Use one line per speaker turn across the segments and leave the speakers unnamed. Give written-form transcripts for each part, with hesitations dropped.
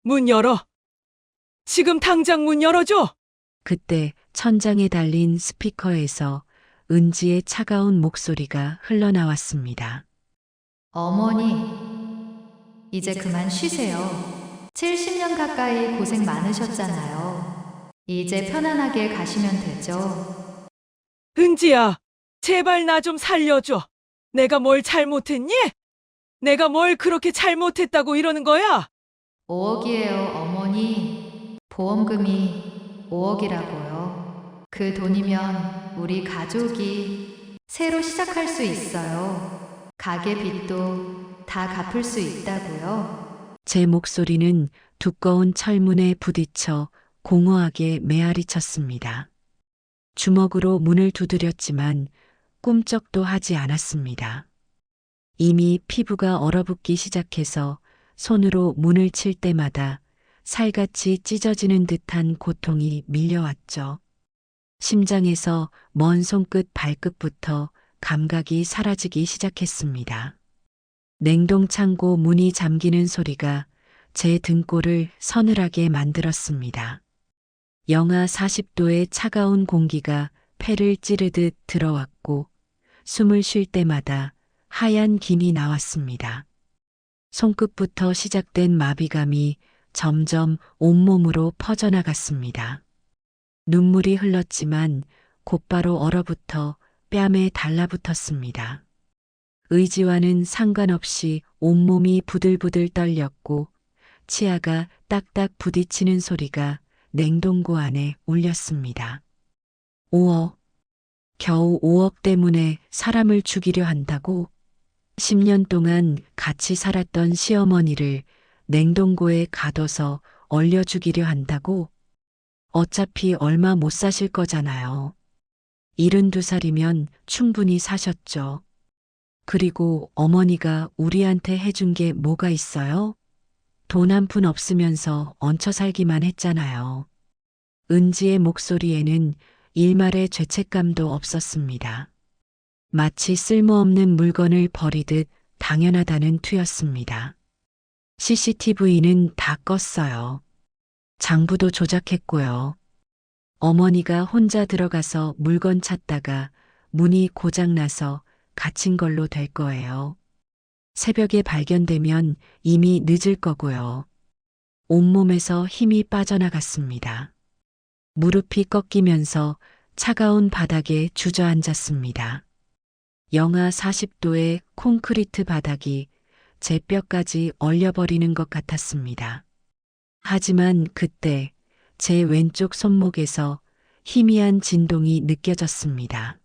문 열어. 지금 당장 문 열어줘.
그때 천장에 달린 스피커에서 은지의 차가운 목소리가 흘러나왔습니다.
어머니, 이제 그만 쉬세요. 70년 가까이 고생 많으셨잖아요. 이제 편안하게 가시면 되죠.
은지야, 제발 나 좀 살려줘. 내가 뭘 잘못했니? 내가 뭘 그렇게 잘못했다고 이러는 거야?
5억이에요, 어머니. 보험금이 5억이라고요. 그 돈이면 우리 가족이 새로 시작할 수 있어요. 가게 빚도 다 갚을 수 있다고요.
제 목소리는 두꺼운 철문에 부딪혀 공허하게 메아리쳤습니다. 주먹으로 문을 두드렸지만 꿈쩍도 하지 않았습니다. 이미 피부가 얼어붙기 시작해서 손으로 문을 칠 때마다 살같이 찢어지는 듯한 고통이 밀려왔죠. 심장에서 먼 손끝 발끝부터 감각이 사라지기 시작했습니다. 냉동창고 문이 잠기는 소리가 제 등골을 서늘하게 만들었습니다. 영하 40도의 차가운 공기가 폐를 찌르듯 들어왔고 숨을 쉴 때마다 하얀 김이 나왔습니다. 손끝부터 시작된 마비감이 점점 온몸으로 퍼져나갔습니다. 눈물이 흘렀지만 곧바로 얼어붙어 뺨에 달라붙었습니다. 의지와는 상관없이 온몸이 부들부들 떨렸고 치아가 딱딱 부딪히는 소리가 냉동고 안에 울렸습니다. 5억. 겨우 5억 때문에 사람을 죽이려 한다고? 10년 동안 같이 살았던 시어머니를 냉동고에 가둬서 얼려 죽이려 한다고? 어차피 얼마 못 사실 거잖아요. 72살이면 충분히 사셨죠. 그리고 어머니가 우리한테 해준 게 뭐가 있어요? 돈 한 푼 없으면서 얹혀 살기만 했잖아요. 은지의 목소리에는 일말의 죄책감도 없었습니다. 마치 쓸모없는 물건을 버리듯 당연하다는 투였습니다. CCTV는 다 껐어요. 장부도 조작했고요. 어머니가 혼자 들어가서 물건 찾다가 문이 고장나서 갇힌 걸로 될 거예요. 새벽에 발견되면 이미 늦을 거고요. 온몸에서 힘이 빠져나갔습니다. 무릎이 꺾이면서 차가운 바닥에 주저앉았습니다. 영하 40도의 콘크리트 바닥이 제 뼈까지 얼려버리는 것 같았습니다. 하지만 그때 제 왼쪽 손목에서 희미한 진동이 느껴졌습니다.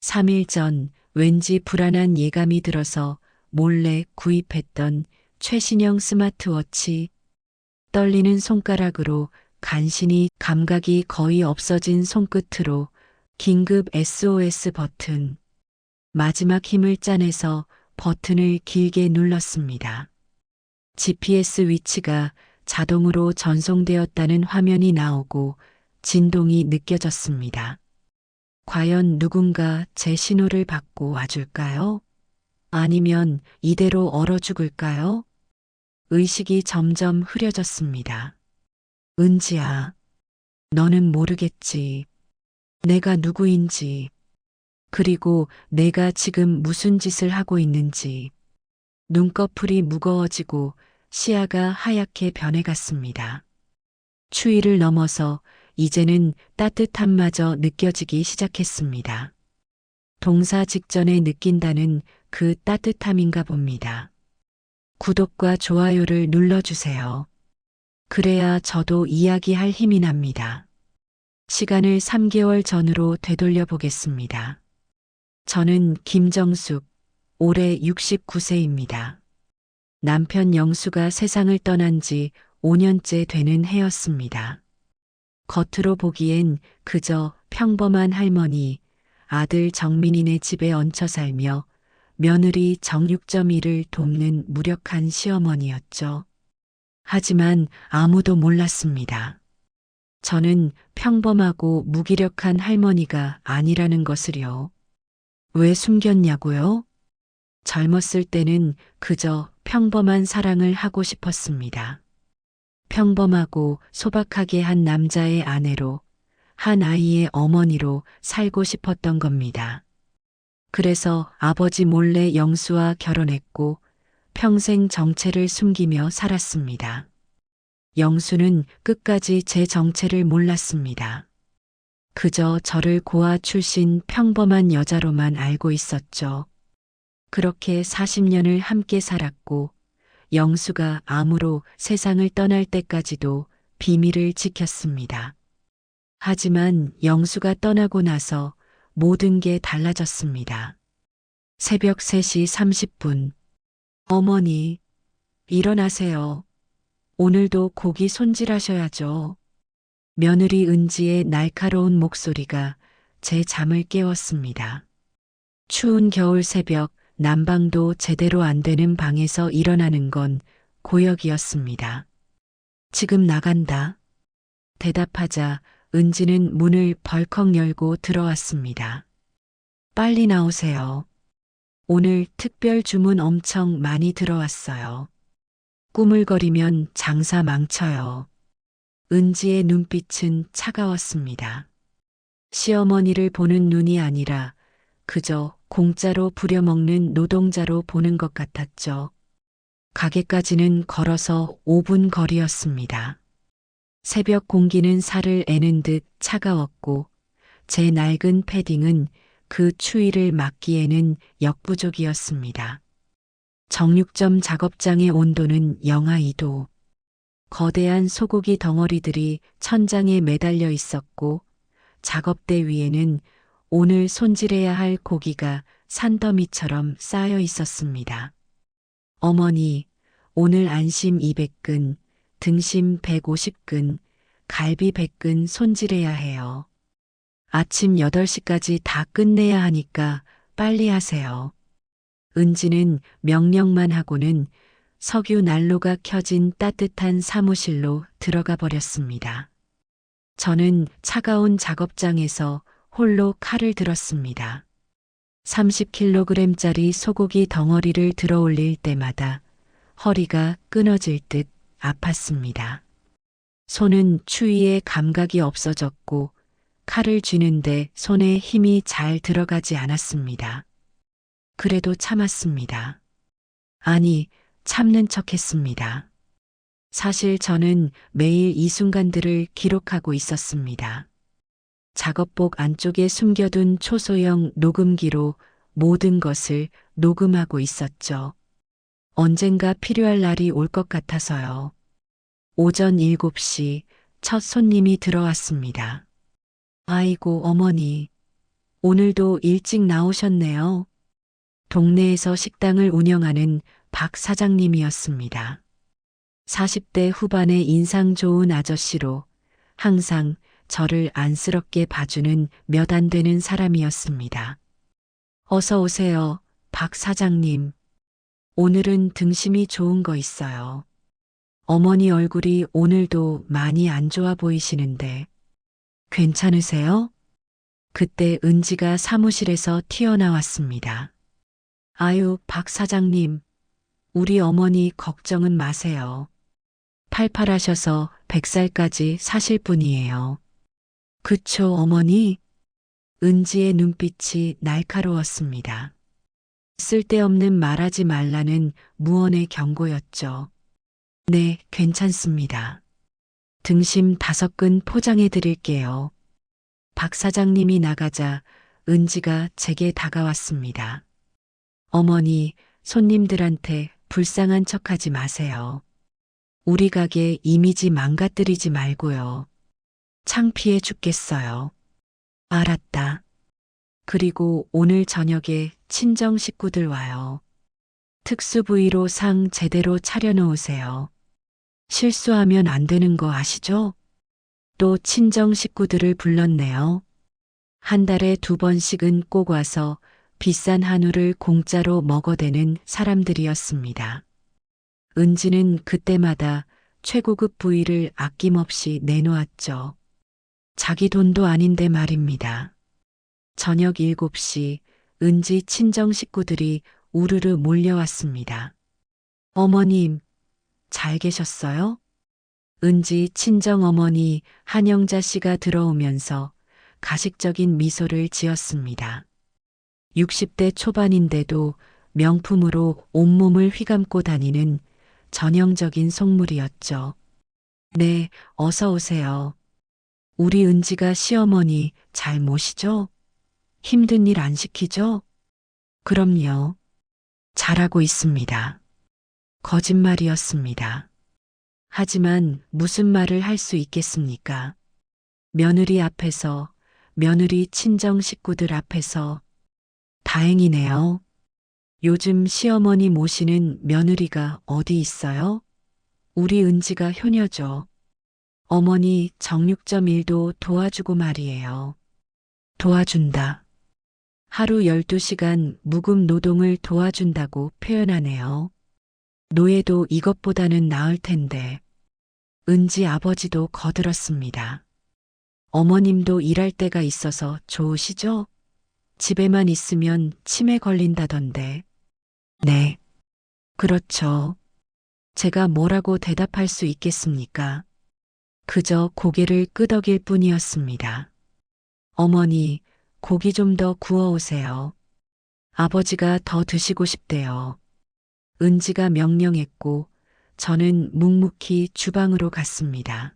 3일 전 왠지 불안한 예감이 들어서 몰래 구입했던 최신형 스마트워치, 떨리는 손가락으로 간신히 감각이 거의 없어진 손끝으로 긴급 SOS 버튼, 마지막 힘을 짜내서 버튼을 길게 눌렀습니다. GPS 위치가 자동으로 전송되었다는 화면이 나오고 진동이 느껴졌습니다. 과연 누군가 제 신호를 받고 와줄까요? 아니면 이대로 얼어 죽을까요? 의식이 점점 흐려졌습니다. 은지야, 너는 모르겠지. 내가 누구인지, 그리고 내가 지금 무슨 짓을 하고 있는지. 눈꺼풀이 무거워지고 시야가 하얗게 변해갔습니다. 추위를 넘어서 이제는 따뜻함마저 느껴지기 시작했습니다. 동사 직전에 느낀다는 그 따뜻함인가 봅니다. 구독과 좋아요를 눌러주세요. 그래야 저도 이야기할 힘이 납니다. 시간을 3개월 전으로 되돌려 보겠습니다. 저는 김정숙, 올해 69세입니다. 남편 영수가 세상을 떠난 지 5년째 되는 해였습니다. 겉으로 보기엔 그저 평범한 할머니, 아들 정민이네 집에 얹혀 살며 며느리 정육점이를 돕는 무력한 시어머니였죠. 하지만 아무도 몰랐습니다. 저는 평범하고 무기력한 할머니가 아니라는 것을요. 왜 숨겼냐고요? 젊었을 때는 그저 평범한 사랑을 하고 싶었습니다. 평범하고 소박하게 한 남자의 아내로, 한 아이의 어머니로 살고 싶었던 겁니다. 그래서 아버지 몰래 영수와 결혼했고 평생 정체를 숨기며 살았습니다. 영수는 끝까지 제 정체를 몰랐습니다. 그저 저를 고아 출신 평범한 여자로만 알고 있었죠. 그렇게 40년을 함께 살았고 영수가 암으로 세상을 떠날 때까지도 비밀을 지켰습니다. 하지만 영수가 떠나고 나서 모든 게 달라졌습니다. 새벽 3시 30분. 어머니, 일어나세요. 오늘도 고기 손질하셔야죠. 며느리 은지의 날카로운 목소리가 제 잠을 깨웠습니다. 추운 겨울 새벽 난방도 제대로 안 되는 방에서 일어나는 건 고역이었습니다. 지금 나간다. 대답하자 은지는 문을 벌컥 열고 들어왔습니다. 빨리 나오세요. 오늘 특별 주문 엄청 많이 들어왔어요. 꾸물거리면 장사 망쳐요. 은지의 눈빛은 차가웠습니다. 시어머니를 보는 눈이 아니라 그저 공짜로 부려먹는 노동자로 보는 것 같았죠. 가게까지는 걸어서 5분 거리였습니다. 새벽 공기는 살을 애는 듯 차가웠고 제 낡은 패딩은 그 추위를 막기에는 역부족이었습니다. 정육점 작업장의 온도는 영하 2도. 거대한 소고기 덩어리들이 천장에 매달려 있었고 작업대 위에는 오늘 손질해야 할 고기가 산더미처럼 쌓여 있었습니다. 어머니, 오늘 안심 200근, 등심 150근, 갈비 100근 손질해야 해요. 아침 8시까지 다 끝내야 하니까 빨리 하세요. 은지는 명령만 하고는 석유 난로가 켜진 따뜻한 사무실로 들어가 버렸습니다. 저는 차가운 작업장에서 홀로 칼을 들었습니다. 30kg짜리 소고기 덩어리를 들어 올릴 때마다 허리가 끊어질 듯 아팠습니다. 손은 추위에 감각이 없어졌고 칼을 쥐는데 손에 힘이 잘 들어가지 않았습니다. 그래도 참았습니다. 아니, 참는 척했습니다. 사실 저는 매일 이 순간들을 기록하고 있었습니다. 작업복 안쪽에 숨겨둔 초소형 녹음기로 모든 것을 녹음하고 있었죠. 언젠가 필요할 날이 올 것 같아서요. 오전 7시 첫 손님이 들어왔습니다. 아이고 어머니, 오늘도 일찍 나오셨네요. 동네에서 식당을 운영하는 박 사장님이었습니다. 40대 후반의 인상 좋은 아저씨로 항상 저를 안쓰럽게 봐주는 몇 안 되는 사람이었습니다. 어서 오세요, 박 사장님. 오늘은 등심이 좋은 거 있어요. 어머니 얼굴이 오늘도 많이 안 좋아 보이시는데 괜찮으세요? 그때 은지가 사무실에서 튀어나왔습니다. 아유, 박 사장님. 우리 어머니 걱정은 마세요. 팔팔하셔서 100살까지 사실 분이에요. 그쵸, 어머니? 은지의 눈빛이 날카로웠습니다. 쓸데없는 말하지 말라는 무언의 경고였죠. 네, 괜찮습니다. 등심 5근 포장해 드릴게요. 박 사장님이 나가자 은지가 제게 다가왔습니다. 어머니, 손님들한테 불쌍한 척하지 마세요. 우리 가게 이미지 망가뜨리지 말고요. 창피해 죽겠어요. 알았다. 그리고 오늘 저녁에 친정 식구들 와요. 특수 부위로 상 제대로 차려놓으세요. 실수하면 안 되는 거 아시죠? 또 친정 식구들을 불렀네요. 한 달에 2번씩은 꼭 와서 비싼 한우를 공짜로 먹어대는 사람들이었습니다. 은지는 그때마다 최고급 부위를 아낌없이 내놓았죠. 자기 돈도 아닌데 말입니다. 저녁 7시 은지 친정 식구들이 우르르 몰려왔습니다. 어머님, 잘 계셨어요? 은지 친정어머니 한영자 씨가 들어오면서 가식적인 미소를 지었습니다. 60대 초반인데도 명품으로 온몸을 휘감고 다니는 전형적인 속물이었죠. 네, 어서 오세요. 우리 은지가 시어머니 잘 모시죠? 힘든 일 안 시키죠? 그럼요. 잘하고 있습니다. 거짓말이었습니다. 하지만 무슨 말을 할 수 있겠습니까? 며느리 앞에서, 며느리 친정 식구들 앞에서. 다행이네요. 요즘 시어머니 모시는 며느리가 어디 있어요? 우리 은지가 효녀죠. 어머니 정육점 일도 도와주고 말이에요. 도와준다. 하루 12시간 묵음 노동을 도와준다고 표현하네요. 노예도 이것보다는 나을 텐데. 은지 아버지도 거들었습니다. 어머님도 일할 때가 있어서 좋으시죠? 집에만 있으면 치매 걸린다던데. 네. 그렇죠. 제가 뭐라고 대답할 수 있겠습니까? 그저 고개를 끄덕일 뿐이었습니다. 어머니, 고기 좀 더 구워오세요. 아버지가 더 드시고 싶대요. 은지가 명령했고 저는 묵묵히 주방으로 갔습니다.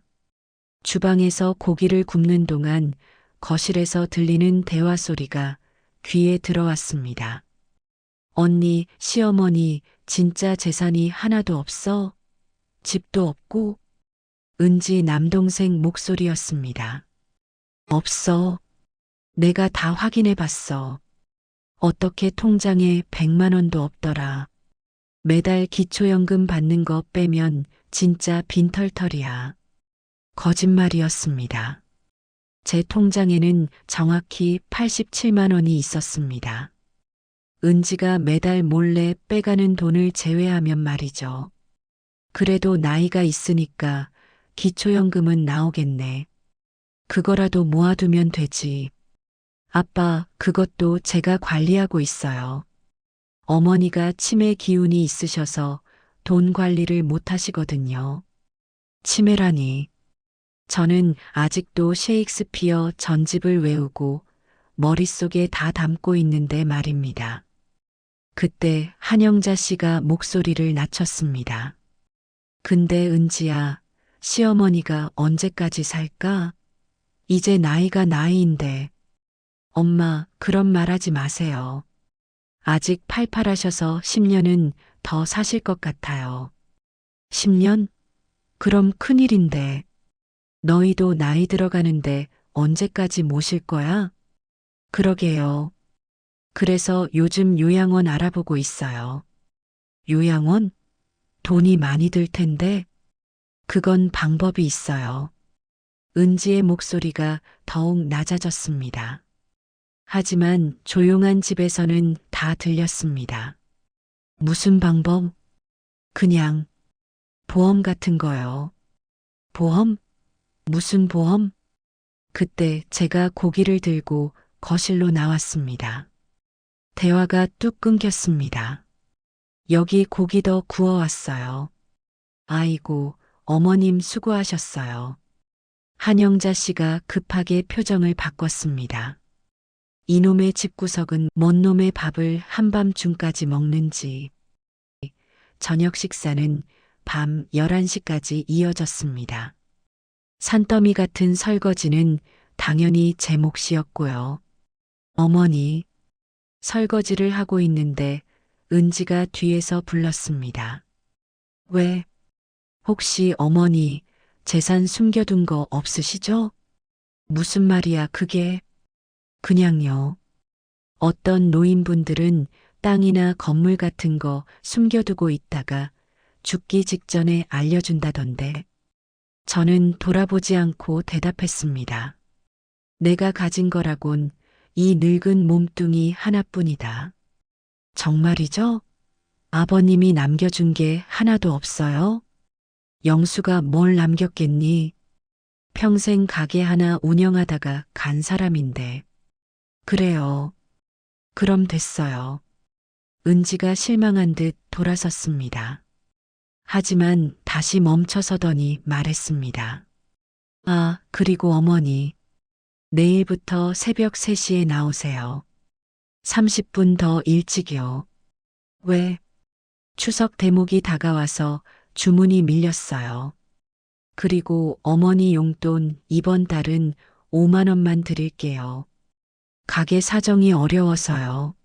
주방에서 고기를 굽는 동안 거실에서 들리는 대화 소리가 귀에 들어왔습니다. 언니, 시어머니, 진짜 재산이 하나도 없어? 집도 없고? 은지 남동생 목소리였습니다. 없어. 내가 다 확인해 봤어. 어떻게 통장에 100만 원도 없더라. 매달 기초연금 받는 거 빼면 진짜 빈털털이야. 거짓말이었습니다. 제 통장에는 정확히 87만 원이 있었습니다. 은지가 매달 몰래 빼가는 돈을 제외하면 말이죠. 그래도 나이가 있으니까 기초연금은 나오겠네. 그거라도 모아두면 되지. 아빠, 그것도 제가 관리하고 있어요. 어머니가 치매 기운이 있으셔서 돈 관리를 못 하시거든요. 치매라니. 저는 아직도 셰익스피어 전집을 외우고 머릿속에 다 담고 있는데 말입니다. 그때 한영자 씨가 목소리를 낮췄습니다. 근데 은지야, 시어머니가 언제까지 살까? 이제 나이가 나이인데. 엄마, 그런 말 하지 마세요. 아직 팔팔하셔서 10년은 더 사실 것 같아요. 10년? 그럼 큰일인데. 너희도 나이 들어가는데 언제까지 모실 거야? 그러게요. 그래서 요즘 요양원 알아보고 있어요. 요양원? 돈이 많이 들 텐데. 그건 방법이 있어요. 은지의 목소리가 더욱 낮아졌습니다. 하지만 조용한 집에서는 다 들렸습니다. 무슨 방법? 그냥 보험 같은 거요. 보험? 무슨 보험? 그때 제가 고기를 들고 거실로 나왔습니다. 대화가 뚝 끊겼습니다. 여기 고기 더 구워왔어요. 아이고, 어머님 수고하셨어요. 한영자 씨가 급하게 표정을 바꿨습니다. 이놈의 집구석은 뭔 놈의 밥을 한밤중까지 먹는지. 저녁 식사는 밤 11시까지 이어졌습니다. 산더미 같은 설거지는 당연히 제 몫이었고요. 어머니, 설거지를 하고 있는데 은지가 뒤에서 불렀습니다. 왜? 혹시 어머니 재산 숨겨둔 거 없으시죠? 무슨 말이야 그게? 그냥요. 어떤 노인분들은 땅이나 건물 같은 거 숨겨두고 있다가 죽기 직전에 알려준다던데. 저는 돌아보지 않고 대답했습니다. 내가 가진 거라곤 이 늙은 몸뚱이 하나뿐이다. 정말이죠? 아버님이 남겨준 게 하나도 없어요? 영수가 뭘 남겼겠니? 평생 가게 하나 운영하다가 간 사람인데. 그래요. 그럼 됐어요. 은지가 실망한 듯 돌아섰습니다. 하지만 다시 멈춰서더니 말했습니다. 아, 그리고 어머니. 내일부터 새벽 3시에 나오세요. 30분 더 일찍이요. 왜? 추석 대목이 다가와서 주문이 밀렸어요. 그리고 어머니 용돈 이번 달은 5만 원만 드릴게요. 가게 사정이 어려워서요.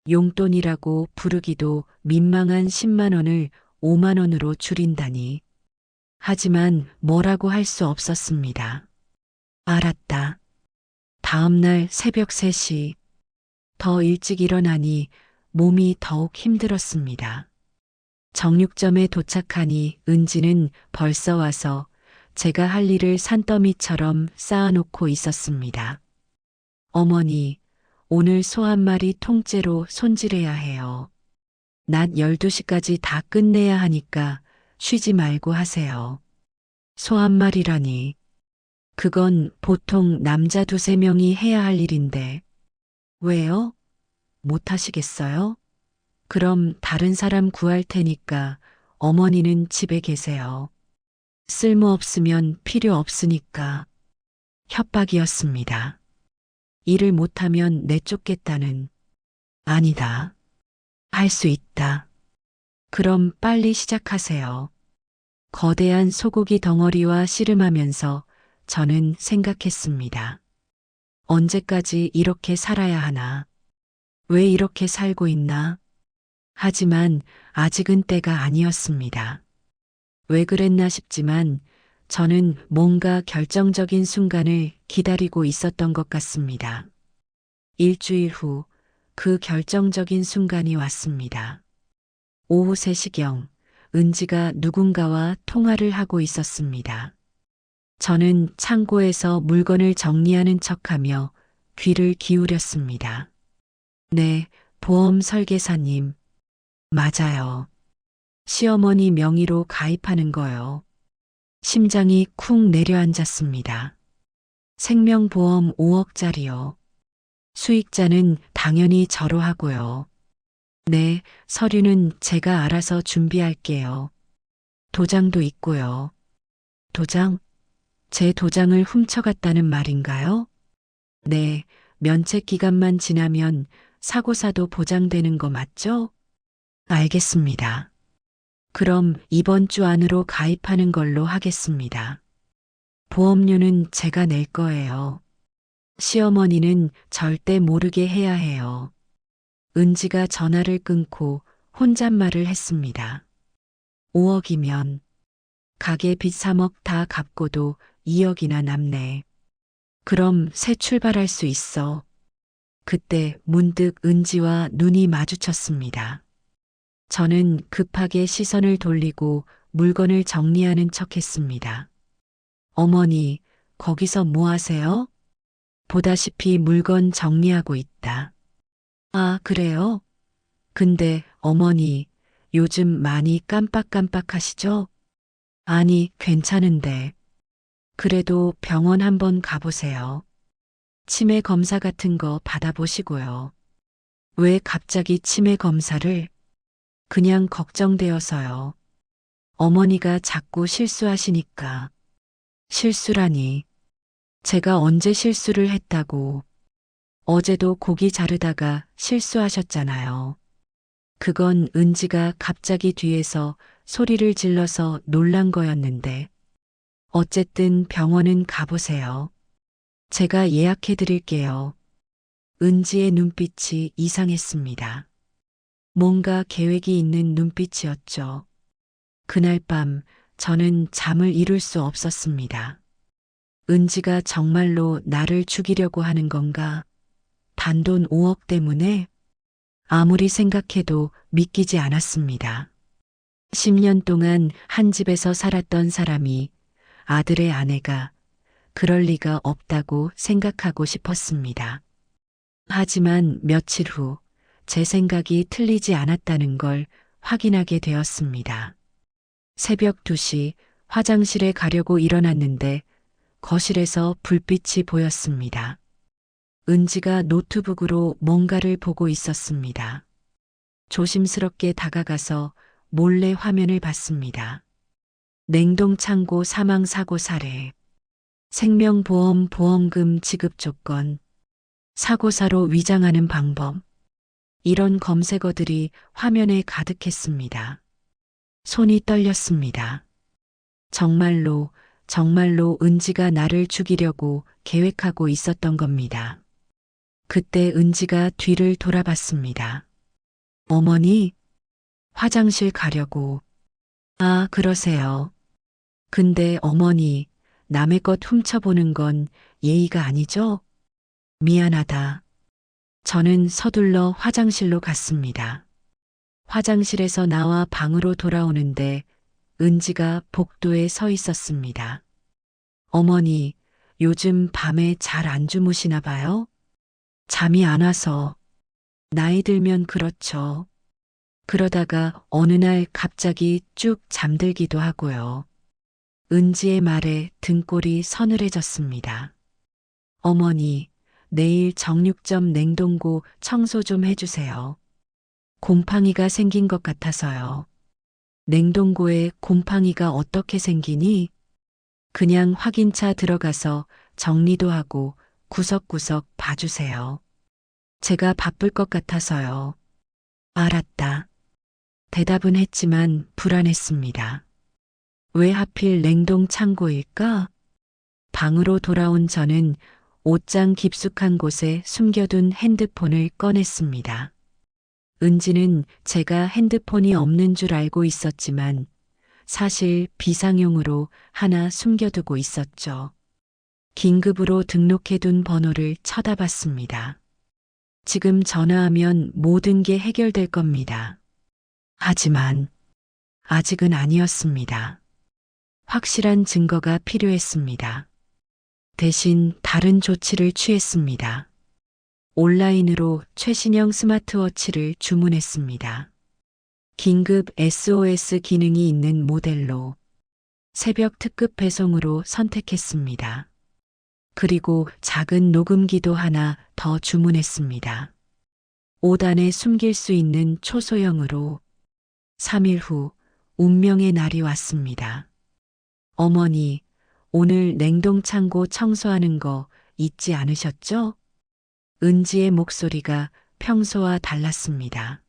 용돈이라고 부르기도 민망한 10만 원을 5만 원으로 줄인다니. 하지만 뭐라고 할 수 없었습니다. 알았다. 다음 날 새벽 3시. 더 일찍 일어나니 몸이 더욱 힘들었습니다. 정육점에 도착하니 은지는 벌써 와서 제가 할 일을 산더미처럼 쌓아놓고 있었습니다. 어머니, 오늘 소 한 마리 통째로 손질해야 해요. 낮 12시까지 다 끝내야 하니까 쉬지 말고 하세요. 소 한 마리라니. 그건 보통 남자 2~3명이 해야 할 일인데. 왜요? 못 하시겠어요? 그럼 다른 사람 구할 테니까 어머니는 집에 계세요. 쓸모없으면 필요 없으니까. 협박이었습니다. 일을 못하면 내쫓겠다는. 아니다. 할 수 있다. 그럼 빨리 시작하세요. 거대한 소고기 덩어리와 씨름하면서 저는 생각했습니다. 언제까지 이렇게 살아야 하나? 왜 이렇게 살고 있나? 하지만 아직은 때가 아니었습니다. 왜 그랬나 싶지만 저는 뭔가 결정적인 순간을 기다리고 있었던 것 같습니다. 일주일 후 그 결정적인 순간이 왔습니다. 오후 3시경 은지가 누군가와 통화를 하고 있었습니다. 저는 창고에서 물건을 정리하는 척하며 귀를 기울였습니다. 네, 보험 설계사님. 맞아요. 시어머니 명의로 가입하는 거요. 심장이 쿵 내려앉았습니다. 생명보험 5억짜리요. 수익자는 당연히 저로 하고요. 네, 서류는 제가 알아서 준비할게요. 도장도 있고요. 도장? 제 도장을 훔쳐갔다는 말인가요? 네, 면책 기간만 지나면 사고사도 보장되는 거 맞죠? 알겠습니다. 그럼 이번 주 안으로 가입하는 걸로 하겠습니다. 보험료는 제가 낼 거예요. 시어머니는 절대 모르게 해야 해요. 은지가 전화를 끊고 혼잣말을 했습니다. 5억이면 가게 빚 3억 다 갚고도 2억이나 남네. 그럼 새 출발할 수 있어. 그때 문득 은지와 눈이 마주쳤습니다. 저는 급하게 시선을 돌리고 물건을 정리하는 척했습니다. 어머니, 거기서 뭐 하세요? 보다시피 물건 정리하고 있다. 아, 그래요? 근데 어머니, 요즘 많이 깜빡깜빡하시죠? 아니, 괜찮은데. 그래도 병원 한번 가보세요. 치매 검사 같은 거 받아보시고요. 왜 갑자기 치매 검사를? 그냥 걱정되어서요. 어머니가 자꾸 실수하시니까. 실수라니. 제가 언제 실수를 했다고. 어제도 고기 자르다가 실수하셨잖아요. 그건 은지가 갑자기 뒤에서 소리를 질러서 놀란 거였는데. 어쨌든 병원은 가보세요. 제가 예약해 드릴게요. 은지의 눈빛이 이상했습니다. 뭔가 계획이 있는 눈빛이었죠. 그날 밤 저는 잠을 이룰 수 없었습니다. 은지가 정말로 나를 죽이려고 하는 건가? 단돈 5억 때문에? 아무리 생각해도 믿기지 않았습니다. 10년 동안 한 집에서 살았던 사람이 아들의 아내가 그럴 리가 없다고 생각하고 싶었습니다. 하지만 며칠 후 제 생각이 틀리지 않았다는 걸 확인하게 되었습니다. 새벽 2시 화장실에 가려고 일어났는데 거실에서 불빛이 보였습니다. 은지가 노트북으로 뭔가를 보고 있었습니다. 조심스럽게 다가가서 몰래 화면을 봤습니다. 냉동창고 사망사고 사례, 생명보험 보험금 지급 조건, 사고사로 위장하는 방법, 이런 검색어들이 화면에 가득했습니다. 손이 떨렸습니다. 정말로 은지가 나를 죽이려고 계획하고 있었던 겁니다. 그때 은지가 뒤를 돌아봤습니다. 어머니, 화장실 가려고. 아, 그러세요. 근데 어머니, 남의 것 훔쳐보는 건 예의가 아니죠? 미안하다. 저는 서둘러 화장실로 갔습니다. 화장실에서 나와 방으로 돌아오는데 은지가 복도에 서 있었습니다. 어머니, 요즘 밤에 잘 안 주무시나 봐요? 잠이 안 와서. 나이 들면 그렇죠. 그러다가 어느 날 갑자기 쭉 잠들기도 하고요. 은지의 말에 등골이 서늘해졌습니다. 어머니, 내일 정육점 냉동고 청소 좀 해주세요. 곰팡이가 생긴 것 같아서요. 냉동고에 곰팡이가 어떻게 생기니? 그냥 확인차 들어가서 정리도 하고 구석구석 봐주세요. 제가 바쁠 것 같아서요. 알았다. 대답은 했지만 불안했습니다. 왜 하필 냉동 창고일까? 방으로 돌아온 저는 옷장 깊숙한 곳에 숨겨둔 핸드폰을 꺼냈습니다. 은지는 제가 핸드폰이 없는 줄 알고 있었지만 사실 비상용으로 하나 숨겨두고 있었죠. 긴급으로 등록해둔 번호를 쳐다봤습니다. 지금 전화하면 모든 게 해결될 겁니다. 하지만 아직은 아니었습니다. 확실한 증거가 필요했습니다. 대신 다른 조치를 취했습니다. 온라인으로 최신형 스마트워치를 주문했습니다. 긴급 SOS 기능이 있는 모델로 새벽 특급 배송으로 선택했습니다. 그리고 작은 녹음기도 하나 더 주문했습니다. 5단에 숨길 수 있는 초소형으로 3일 후 운명의 날이 왔습니다. 어머니, 오늘 냉동창고 청소하는 거 잊지 않으셨죠? 은지의 목소리가 평소와 달랐습니다.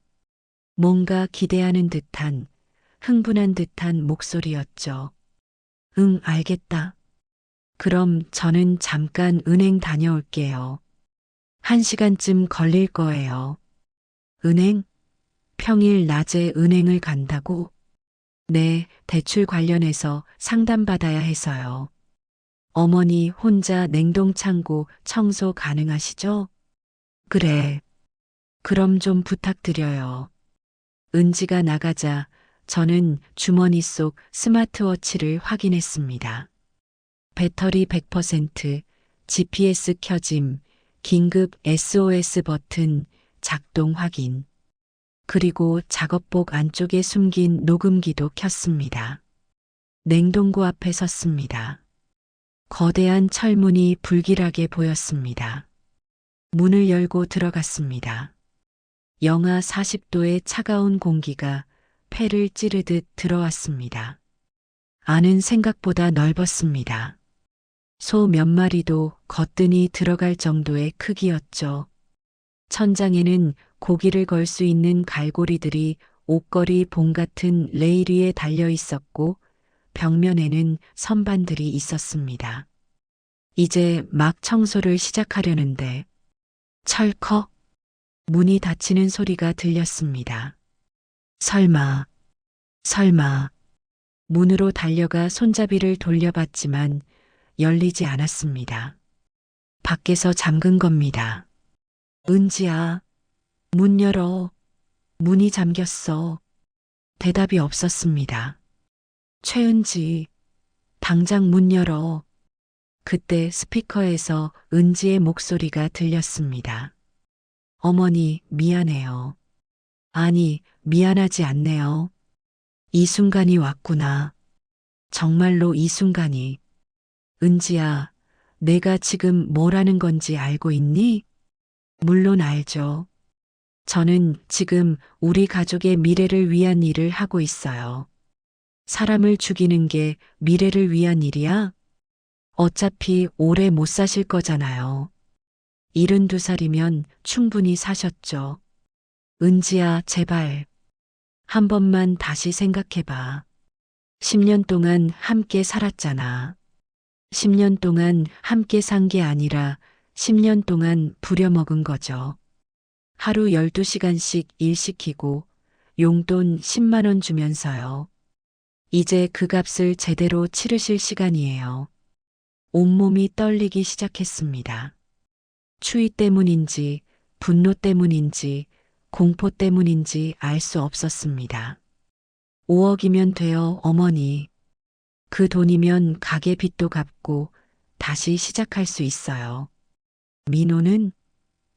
뭔가 기대하는 듯한, 흥분한 듯한 목소리였죠. 응, 알겠다. 그럼 저는 잠깐 은행 다녀올게요. 1시간쯤 걸릴 거예요. 은행? 평일 낮에 은행을 간다고? 네, 대출 관련해서 상담받아야 해서요. 어머니 혼자 냉동창고 청소 가능하시죠? 그래. 그럼 좀 부탁드려요. 은지가 나가자 저는 주머니 속 스마트워치를 확인했습니다. 배터리 100%, GPS 켜짐, 긴급 SOS 버튼 작동 확인. 그리고 작업복 안쪽에 숨긴 녹음기도 켰습니다. 냉동고 앞에 섰습니다. 거대한 철문이 불길하게 보였습니다. 문을 열고 들어갔습니다. 영하 40도의 차가운 공기가 폐를 찌르듯 들어왔습니다. 안은 생각보다 넓었습니다. 소 몇 마리도 거뜬히 들어갈 정도의 크기였죠. 천장에는 고기를 걸 수 있는 갈고리들이 옷걸이 봉 같은 레일 위에 달려 있었고 벽면에는 선반들이 있었습니다. 이제 막 청소를 시작하려는데 철컥 문이 닫히는 소리가 들렸습니다. 설마 문으로 달려가 손잡이를 돌려봤지만 열리지 않았습니다. 밖에서 잠근 겁니다. 은지야, 문 열어. 문이 잠겼어. 대답이 없었습니다. 최은지, 당장 문 열어. 그때 스피커에서 은지의 목소리가 들렸습니다. 어머니, 미안해요. 아니, 미안하지 않네요. 이 순간이 왔구나. 정말로 이 순간이. 은지야, 내가 지금 뭘 하는 건지 알고 있니? 물론 알죠. 저는 지금 우리 가족의 미래를 위한 일을 하고 있어요. 사람을 죽이는 게 미래를 위한 일이야? 어차피 오래 못 사실 거잖아요. 72살이면 충분히 사셨죠. 은지야, 제발. 한 번만 다시 생각해봐. 10년 동안 함께 살았잖아. 10년 동안 함께 산 게 아니라 10년 동안 부려먹은 거죠. 하루 12시간씩 일 시키고 용돈 10만 원 주면서요. 이제 그 값을 제대로 치르실 시간이에요. 온몸이 떨리기 시작했습니다. 추위 때문인지, 분노 때문인지, 공포 때문인지 알 수 없었습니다. 5억이면 돼요, 어머니. 그 돈이면 가게 빚도 갚고 다시 시작할 수 있어요.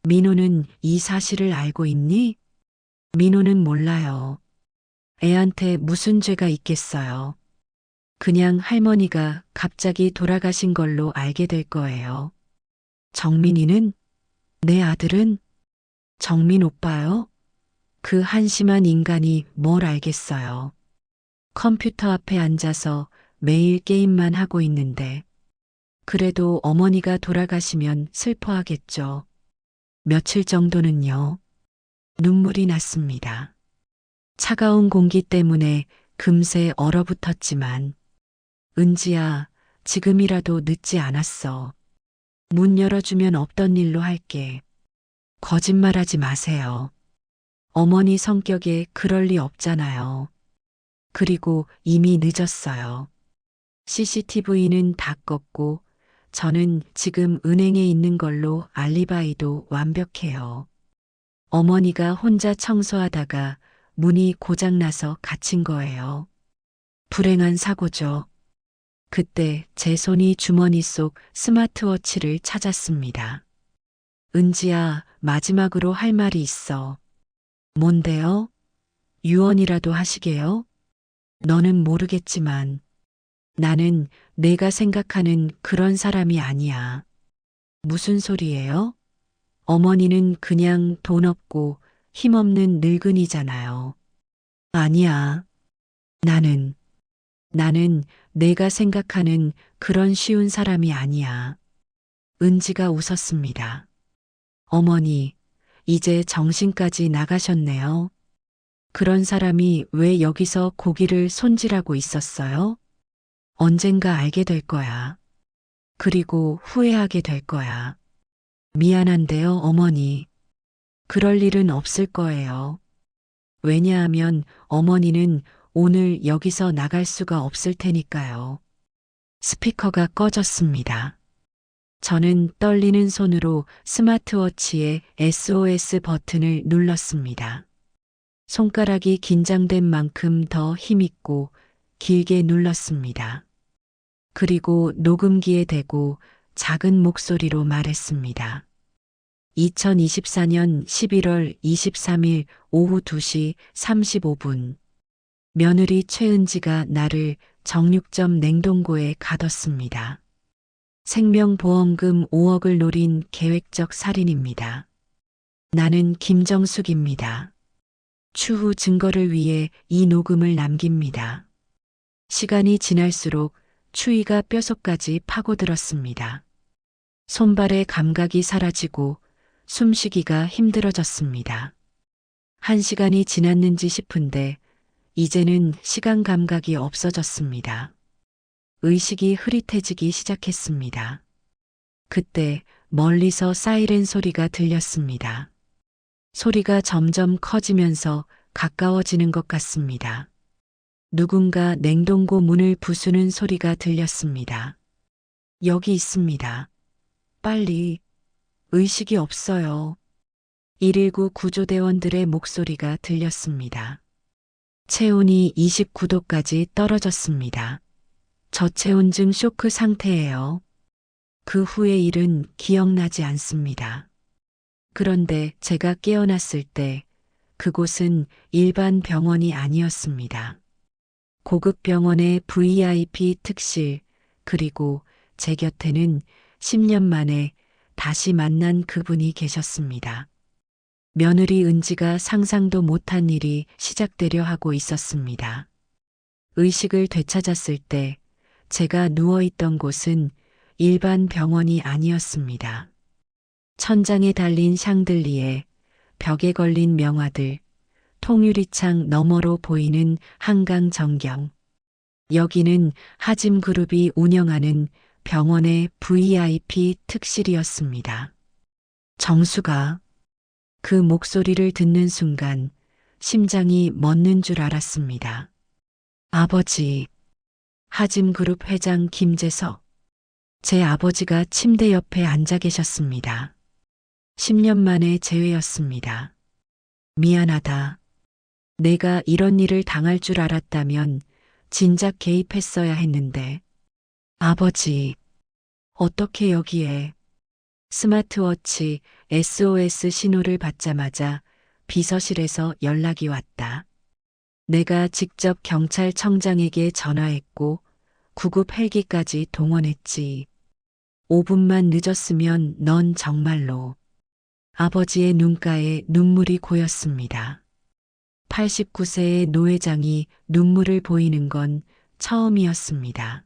민호는 이 사실을 알고 있니? 민호는 몰라요. 애한테 무슨 죄가 있겠어요. 그냥 할머니가 갑자기 돌아가신 걸로 알게 될 거예요. 정민이는? 내 아들은? 정민 오빠요? 그 한심한 인간이 뭘 알겠어요. 컴퓨터 앞에 앉아서 매일 게임만 하고 있는데, 그래도 어머니가 돌아가시면 슬퍼하겠죠. 며칠 정도는요. 눈물이 났습니다. 차가운 공기 때문에 금세 얼어붙었지만, 은지야, 지금이라도 늦지 않았어. 문 열어주면 없던 일로 할게. 거짓말하지 마세요. 어머니 성격에 그럴 리 없잖아요. 그리고 이미 늦었어요. CCTV는 다 껐고 저는 지금 은행에 있는 걸로 알리바이도 완벽해요. 어머니가 혼자 청소하다가 문이 고장나서 갇힌 거예요. 불행한 사고죠. 그때 제 손이 주머니 속 스마트워치를 찾았습니다. 은지야, 마지막으로 할 말이 있어. 뭔데요? 유언이라도 하시게요? 너는 모르겠지만 나는 내가 생각하는 그런 사람이 아니야. 무슨 소리예요? 어머니는 그냥 돈 없고 힘없는 늙은이잖아요. 아니야. 나는 내가 생각하는 그런 쉬운 사람이 아니야. 은지가 웃었습니다. 어머니, 이제 정신까지 나가셨네요. 그런 사람이 왜 여기서 고기를 손질하고 있었어요? 언젠가 알게 될 거야. 그리고 후회하게 될 거야. 미안한데요, 어머니. 그럴 일은 없을 거예요. 왜냐하면 어머니는 오늘 여기서 나갈 수가 없을 테니까요. 스피커가 꺼졌습니다. 저는 떨리는 손으로 스마트워치의 SOS 버튼을 눌렀습니다. 손가락이 긴장된 만큼 더 힘있고 길게 눌렀습니다. 그리고 녹음기에 대고 작은 목소리로 말했습니다. 2024년 11월 23일 오후 2시 35분. 며느리 최은지가 나를 정육점 냉동고에 가뒀습니다. 생명보험금 5억을 노린 계획적 살인입니다. 나는 김정숙입니다. 추후 증거를 위해 이 녹음을 남깁니다. 시간이 지날수록 추위가 뼛속까지 파고들었습니다. 손발의 감각이 사라지고 숨쉬기가 힘들어졌습니다. 1시간이 지났는지 싶은데 이제는 시간 감각이 없어졌습니다. 의식이 흐릿해지기 시작했습니다. 그때 멀리서 사이렌 소리가 들렸습니다. 소리가 점점 커지면서 가까워지는 것 같습니다. 누군가 냉동고 문을 부수는 소리가 들렸습니다. 여기 있습니다. 빨리. 의식이 없어요. 119 구조대원들의 목소리가 들렸습니다. 체온이 29도까지 떨어졌습니다. 저체온증 쇼크 상태예요. 그 후의 일은 기억나지 않습니다. 그런데 제가 깨어났을 때 그곳은 일반 병원이 아니었습니다. 고급 병원의 VIP 특실, 그리고 제 곁에는 10년 만에 다시 만난 그분이 계셨습니다. 며느리 은지가 상상도 못한 일이 시작되려 하고 있었습니다. 의식을 되찾았을 때 제가 누워있던 곳은 일반 병원이 아니었습니다. 천장에 달린 샹들리에, 벽에 걸린 명화들, 통유리창 너머로 보이는 한강 전경. 여기는 하짐그룹이 운영하는 병원의 VIP 특실이었습니다. 정수가 그 목소리를 듣는 순간 심장이 멎는 줄 알았습니다. 아버지, 하짐그룹 회장 김재석. 제 아버지가 침대 옆에 앉아 계셨습니다. 10년 만에 재회였습니다. 미안하다. 내가 이런 일을 당할 줄 알았다면 진작 개입했어야 했는데. 아버지, 어떻게 여기에? 스마트워치 SOS 신호를 받자마자 비서실에서 연락이 왔다. 내가 직접 경찰청장에게 전화했고 구급 헬기까지 동원했지. 5분만 늦었으면 넌 정말로. 아버지의 눈가에 눈물이 고였습니다. 89세의 노회장이 눈물을 보이는 건 처음이었습니다.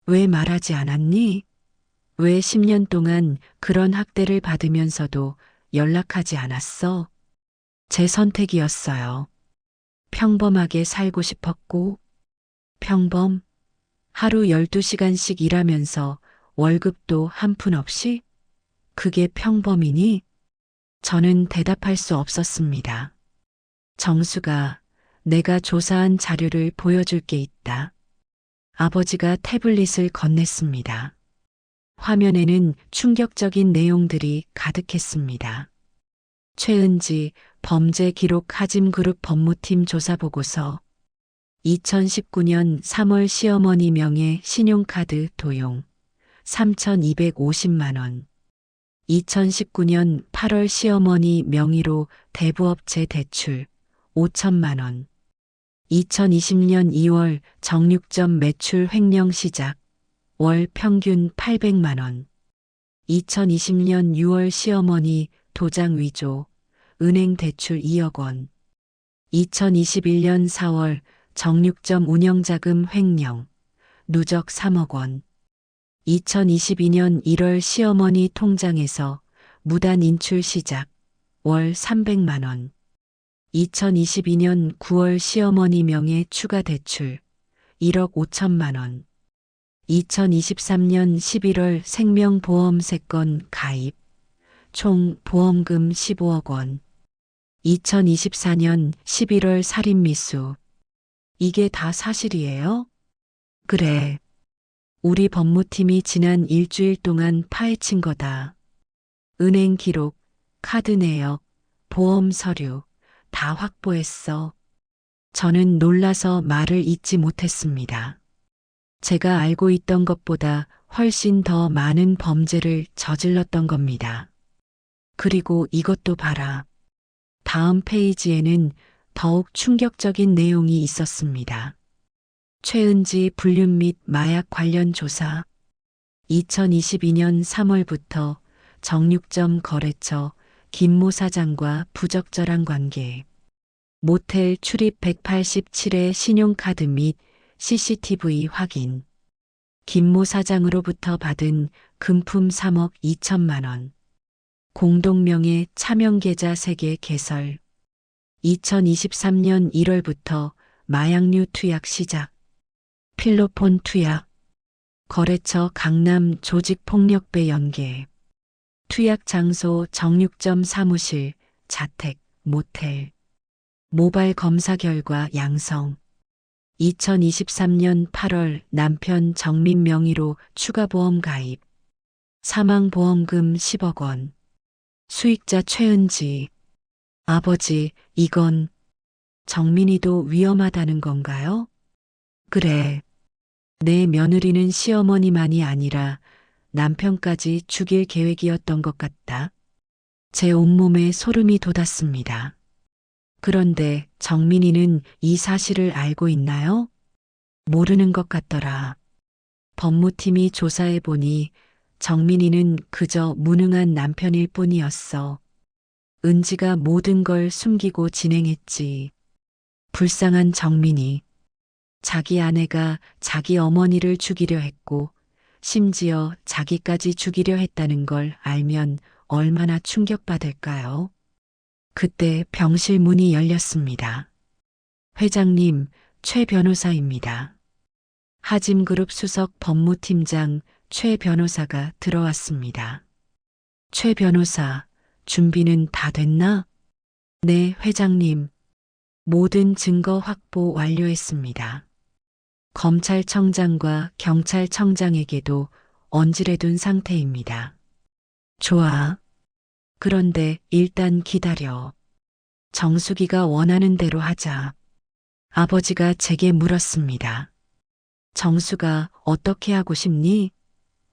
왜 말하지 않았니? 왜 10년 동안 그런 학대를 받으면서도 연락하지 않았어? 제 선택이었어요. 평범하게 살고 싶었고, 평범? 하루 12시간씩 일하면서 월급도 한 푼 없이? 그게 평범이니? 저는 대답할 수 없었습니다. 정수가, 내가 조사한 자료를 보여줄 게 있다. 아버지가 태블릿을 건넸습니다. 화면에는 충격적인 내용들이 가득했습니다. 최은지 범죄 기록 하짐그룹 법무팀 조사 보고서, 2019년 3월 시어머니 명의 신용카드 도용 3,250만 원, 2019년 8월 시어머니 명의로 대부업체 대출 5천만 원, 2020년 2월 정육점 매출 횡령 시작, 월 평균 800만 원, 2020년 6월 시어머니 도장 위조, 은행 대출 2억 원, 2021년 4월 정육점 운영자금 횡령, 누적 3억 원, 2022년 1월 시어머니 통장에서 무단 인출 시작, 월 300만 원, 2022년 9월 시어머니 명의 추가 대출, 1억 5천만 원, 2023년 11월 생명보험세건 가입, 총 보험금 15억 원, 2024년 11월 살인미수. 이게 다 사실이에요? 그래. 우리 법무팀이 지난 일주일 동안 파헤친 거다. 은행 기록, 카드 내역, 보험 서류 다 확보했어. 저는 놀라서 말을 잇지 못했습니다. 제가 알고 있던 것보다 훨씬 더 많은 범죄를 저질렀던 겁니다. 그리고 이것도 봐라. 다음 페이지에는 더욱 충격적인 내용이 있었습니다. 최은지 불륜 및 마약 관련 조사. 2022년 3월부터 정육점 거래처 김모 사장과 부적절한 관계. 모텔 출입 187회 신용카드 및 CCTV 확인. 김모 사장으로부터 받은 금품 3억 2천만 원. 공동명의 차명계좌 3개 개설. 2023년 1월부터 마약류 투약 시작. 필로폰 투약. 거래처 강남 조직폭력배 연계. 투약 장소 정육점 사무실, 자택, 모텔. 모발 검사 결과 양성. 2023년 8월 남편 정민 명의로 추가보험 가입. 사망보험금 10억 원. 수익자 최은지. 아버지, 이건 정민이도 위험하다는 건가요? 그래. 내 며느리는 시어머니만이 아니라 남편까지 죽일 계획이었던 것 같다. 제 온몸에 소름이 돋았습니다. 그런데 정민이는 이 사실을 알고 있나요? 모르는 것 같더라. 법무팀이 조사해 보니 정민이는 그저 무능한 남편일 뿐이었어. 은지가 모든 걸 숨기고 진행했지. 불쌍한 정민이. 자기 아내가 자기 어머니를 죽이려 했고, 심지어 자기까지 죽이려 했다는 걸 알면 얼마나 충격받을까요? 그때 병실 문이 열렸습니다. 회장님, 최 변호사입니다. 하짐그룹 수석 법무팀장 최 변호사가 들어왔습니다. 최 변호사, 준비는 다 됐나? 네, 회장님. 모든 증거 확보 완료했습니다. 검찰청장과 경찰청장에게도 언질해둔 상태입니다. 좋아. 그런데 일단 기다려. 정수기가 원하는 대로 하자. 아버지가 제게 물었습니다. 정수가 어떻게 하고 싶니?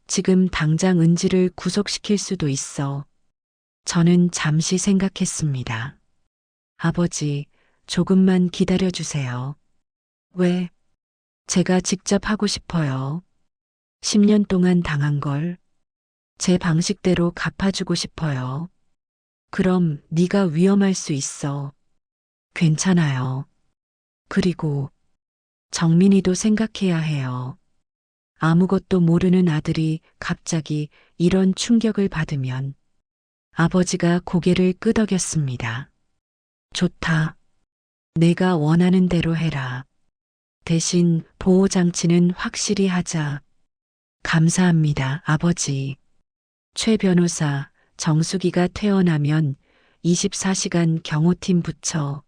지금 당장 은지를 구속시킬 수도 있어. 저는 잠시 생각했습니다. 아버지, 조금만 기다려 주세요. 왜? 제가 직접 하고 싶어요. 10년 동안 당한 걸 제 방식대로 갚아주고 싶어요. 그럼 네가 위험할 수 있어. 괜찮아요. 그리고 정민이도 생각해야 해요. 아무것도 모르는 아들이 갑자기 이런 충격을 받으면 아버지가 고개를 끄덕였습니다. 좋다. 내가 원하는 대로 해라. 대신 보호장치는 확실히 하자. 감사합니다, 아버지. 최 변호사, 정수기가 퇴원하면 24시간 경호팀 붙여.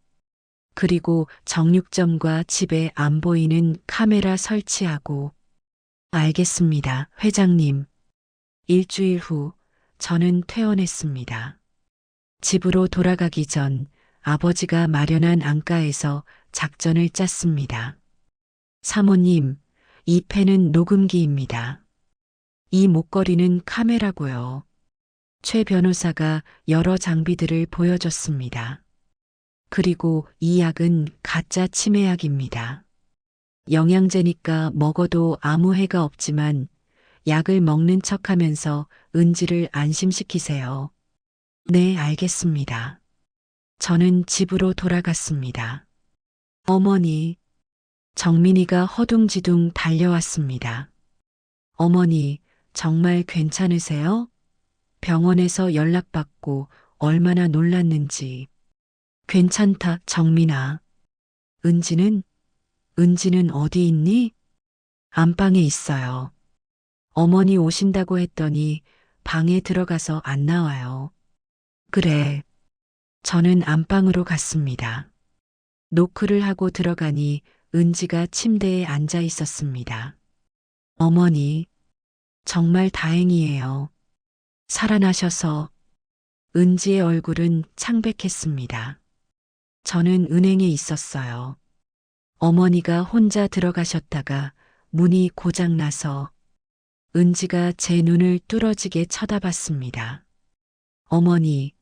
그리고 정육점과 집에 안 보이는 카메라 설치하고. 알겠습니다, 회장님. 일주일 후 저는 퇴원했습니다. 집으로 돌아가기 전 아버지가 마련한 안가에서 작전을 짰습니다. 사모님, 이 펜은 녹음기입니다. 이 목걸이는 카메라고요. 최 변호사가 여러 장비들을 보여줬습니다. 그리고 이 약은 가짜 치매약입니다. 영양제니까 먹어도 아무 해가 없지만 약을 먹는 척하면서 은지를 안심시키세요. 네, 알겠습니다. 저는 집으로 돌아갔습니다. 어머니, 정민이가 허둥지둥 달려왔습니다. 어머니, 정말 괜찮으세요? 병원에서 연락받고 얼마나 놀랐는지. 괜찮다, 정민아. 은지는 어디 있니? 안방에 있어요. 어머니 오신다고 했더니 방에 들어가서 안 나와요. 그래. 저는 안방으로 갔습니다. 노크를 하고 들어가니 은지가 침대에 앉아 있었습니다. 어머니, 정말 다행이에요. 살아나셔서. 은지의 얼굴은 창백했습니다. 저는 은행에 있었어요. 어머니가 혼자 들어가셨다가 문이 고장나서 은지가 제 눈을 뚫어지게 쳐다봤습니다. 어머니,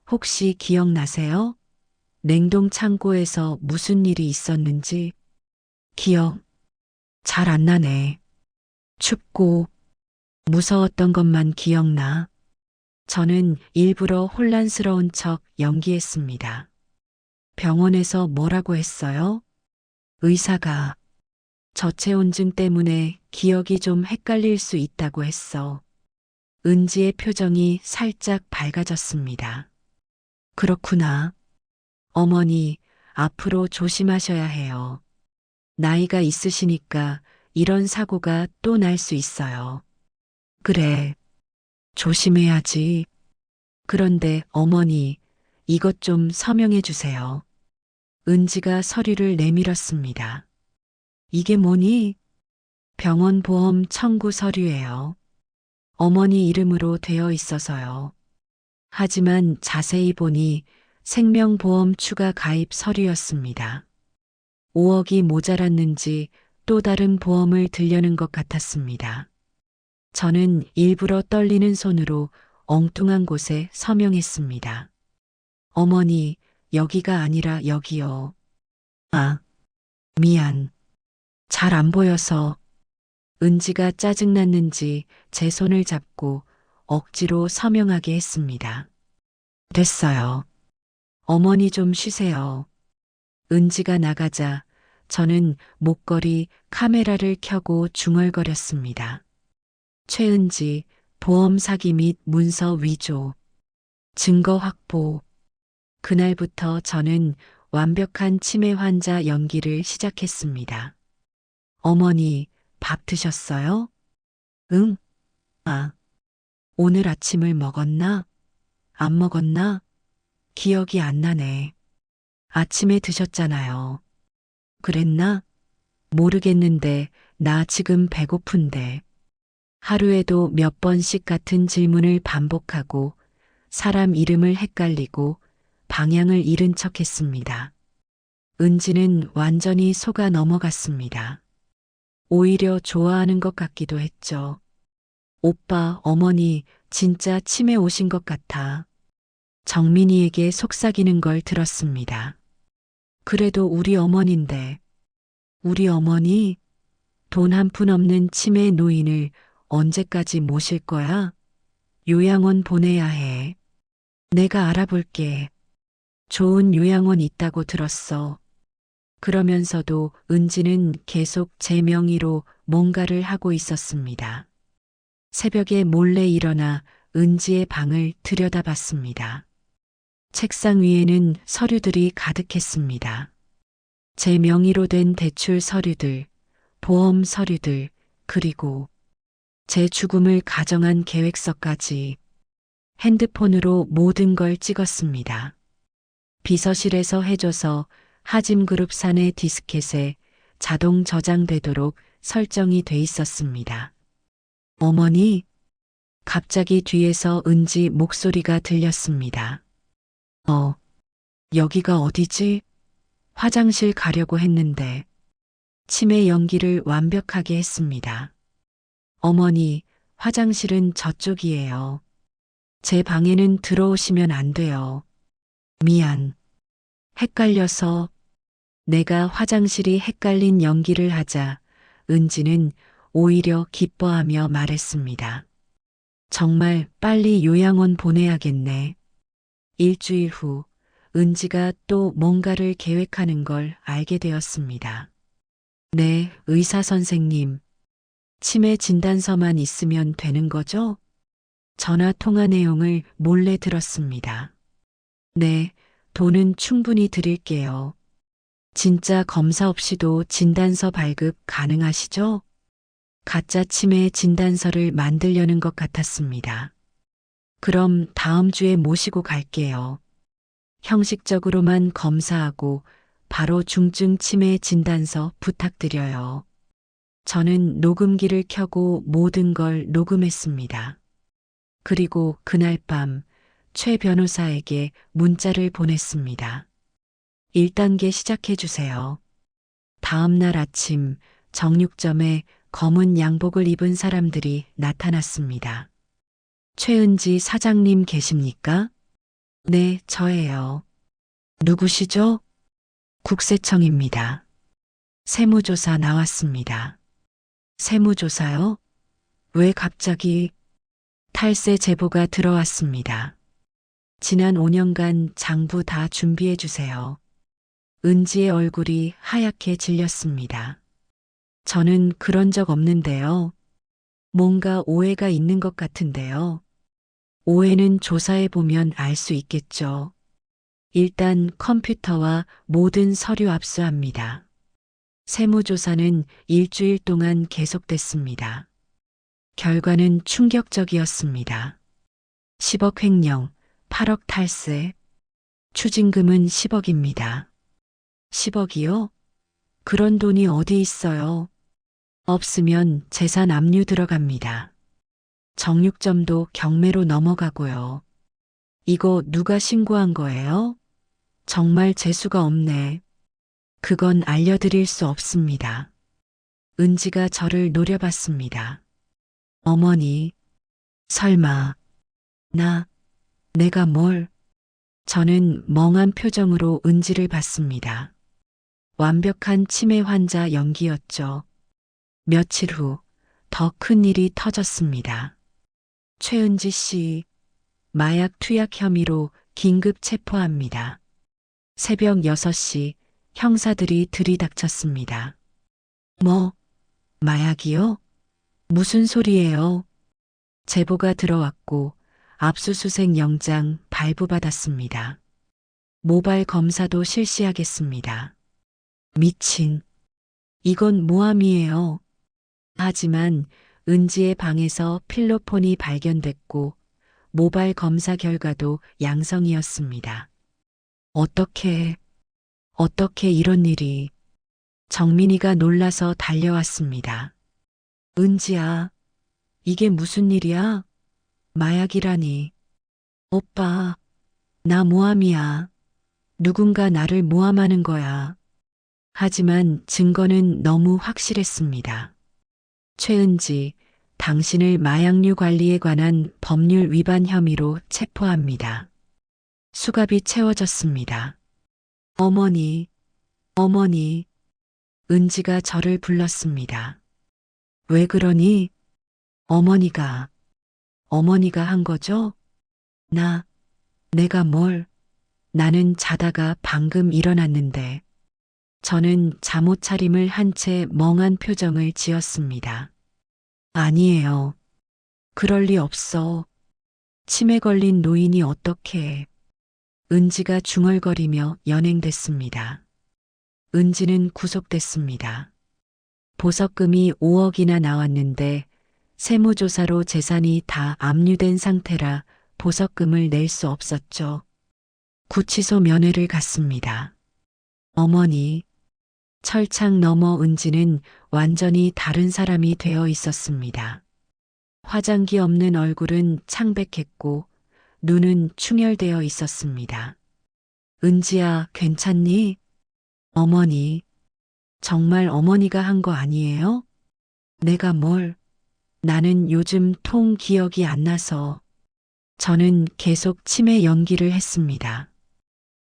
혹시 기억나세요? 냉동 창고에서 무슨 일이 있었는지? 기억 잘 안 나네. 춥고 무서웠던 것만 기억나. 저는 일부러 혼란스러운 척 연기했습니다. 병원에서 뭐라고 했어요? 의사가 저체온증 때문에 기억이 좀 헷갈릴 수 있다고 했어. 은지의 표정이 살짝 밝아졌습니다. 그렇구나. 어머니, 앞으로 조심하셔야 해요. 나이가 있으시니까 이런 사고가 또 날 수 있어요. 그래, 조심해야지. 그런데 어머니, 이것 좀 서명해 주세요. 은지가 서류를 내밀었습니다. 이게 뭐니? 병원 보험 청구 서류예요. 어머니 이름으로 되어 있어서요. 하지만 자세히 보니 생명보험 추가 가입 서류였습니다. 5억이 모자랐는지 또 다른 보험을 들려는 것 같았습니다. 저는 일부러 떨리는 손으로 엉뚱한 곳에 서명했습니다. 어머니, 여기가 아니라 여기요. 아, 미안. 잘 안 보여서. 은지가 짜증났는지 제 손을 잡고 억지로 서명하게 했습니다. 됐어요. 어머니 좀 쉬세요. 은지가 나가자 저는 목걸이 카메라를 켜고 중얼거렸습니다. 최은지, 보험 사기 및 문서 위조, 증거 확보. 그날부터 저는 완벽한 치매 환자 연기를 시작했습니다. 어머니, 밥 드셨어요? 응. 아, 오늘 아침을 먹었나? 안 먹었나? 기억이 안 나네. 아침에 드셨잖아요. 그랬나? 모르겠는데 나 지금 배고픈데. 하루에도 몇 번씩 같은 질문을 반복하고 사람 이름을 헷갈리고 방향을 잃은 척 했습니다. 은지는 완전히 속아 넘어갔습니다. 오히려 좋아하는 것 같기도 했죠. 오빠, 어머니 진짜 치매 오신 것 같아. 정민이에게 속삭이는 걸 들었습니다. 그래도 우리 어머니인데. 우리 어머니? 돈 한 푼 없는 치매 노인을 언제까지 모실 거야? 요양원 보내야 해. 내가 알아볼게. 좋은 요양원 있다고 들었어. 그러면서도 은지는 계속 제 명의로 뭔가를 하고 있었습니다. 새벽에 몰래 일어나 은지의 방을 들여다봤습니다. 책상 위에는 서류들이 가득했습니다. 제 명의로 된 대출 서류들, 보험 서류들, 그리고 제 죽음을 가정한 계획서까지 핸드폰으로 모든 걸 찍었습니다. 비서실에서 해줘서 하짐그룹 사내 디스켓에 자동 저장되도록 설정이 돼 있었습니다. 어머니, 갑자기 뒤에서 은지 목소리가 들렸습니다. 여기가 어디지? 화장실 가려고 했는데 치매 연기를 완벽하게 했습니다. 어머니, 화장실은 저쪽이에요. 제 방에는 들어오시면 안 돼요. 미안. 헷갈려서. 내가 화장실이 헷갈린 연기를 하자 은지는 오히려 기뻐하며 말했습니다. 정말 빨리 요양원 보내야겠네. 일주일 후 은지가 또 뭔가를 계획하는 걸 알게 되었습니다. 네, 의사 선생님. 치매 진단서만 있으면 되는 거죠? 전화 통화 내용을 몰래 들었습니다. 네, 돈은 충분히 드릴게요. 진짜 검사 없이도 진단서 발급 가능하시죠? 가짜 치매 진단서를 만들려는 것 같았습니다. 그럼 다음 주에 모시고 갈게요. 형식적으로만 검사하고 바로 중증 치매 진단서 부탁드려요. 저는 녹음기를 켜고 모든 걸 녹음했습니다. 그리고 그날 밤 최 변호사에게 문자를 보냈습니다. 1단계 시작해 주세요. 다음 날 아침 정육점에 검은 양복을 입은 사람들이 나타났습니다. 최은지 사장님 계십니까? 네, 저예요. 누구시죠? 국세청입니다. 세무조사 나왔습니다. 세무조사요? 왜 갑자기? 탈세 제보가 들어왔습니다. 지난 5년간 장부 다 준비해 주세요. 은지의 얼굴이 하얗게 질렸습니다. 저는 그런 적 없는데요. 뭔가 오해가 있는 것 같은데요. 오해는 조사해 보면 알 수 있겠죠. 일단 컴퓨터와 모든 서류 압수합니다. 세무조사는 일주일 동안 계속됐습니다. 결과는 충격적이었습니다. 10억 횡령, 8억 탈세, 추징금은 10억입니다. 10억이요? 그런 돈이 어디 있어요? 없으면 재산 압류 들어갑니다. 정육점도 경매로 넘어가고요. 이거 누가 신고한 거예요? 정말 재수가 없네. 그건 알려드릴 수 없습니다. 은지가 저를 노려봤습니다. 어머니, 설마, 내가 뭘? 저는 멍한 표정으로 은지를 봤습니다. 완벽한 치매 환자 연기였죠. 며칠 후 더 큰 일이 터졌습니다. 최은지 씨, 마약 투약 혐의로 긴급 체포합니다. 새벽 6시 형사들이 들이닥쳤습니다. 뭐, 마약이요? 무슨 소리예요? 제보가 들어왔고 압수수색 영장 발부받았습니다. 모발 검사도 실시하겠습니다. 미친. 이건 모함이에요. 하지만 은지의 방에서 필로폰이 발견됐고 모발 검사 결과도 양성이었습니다. 어떻게 이런 일이. 정민이가 놀라서 달려왔습니다. 은지야, 이게 무슨 일이야? 마약이라니. 오빠, 나 모함이야. 누군가 나를 모함하는 거야. 하지만 증거는 너무 확실했습니다. 최은지, 당신을 마약류 관리에 관한 법률 위반 혐의로 체포합니다. 수갑이 채워졌습니다. 어머니, 어머니. 은지가 저를 불렀습니다. 왜 그러니? 어머니가 한 거죠? 내가 뭘? 나는 자다가 방금 일어났는데. 저는 잠옷 차림을 한 채 멍한 표정을 지었습니다. 아니에요. 그럴 리 없어. 치매 걸린 노인이 어떻게. 은지가 중얼거리며 연행됐습니다. 은지는 구속됐습니다. 보석금이 5억이나 나왔는데 세무조사로 재산이 다 압류된 상태라 보석금을 낼 수 없었죠. 구치소 면회를 갔습니다. 어머니, 철창 너머 은지는 완전히 다른 사람이 되어 있었습니다. 화장기 없는 얼굴은 창백했고 눈은 충혈되어 있었습니다. 은지야, 괜찮니? 어머니, 정말 어머니가 한 거 아니에요? 내가 뭘? 나는 요즘 통 기억이 안 나서. 저는 계속 치매 연기를 했습니다.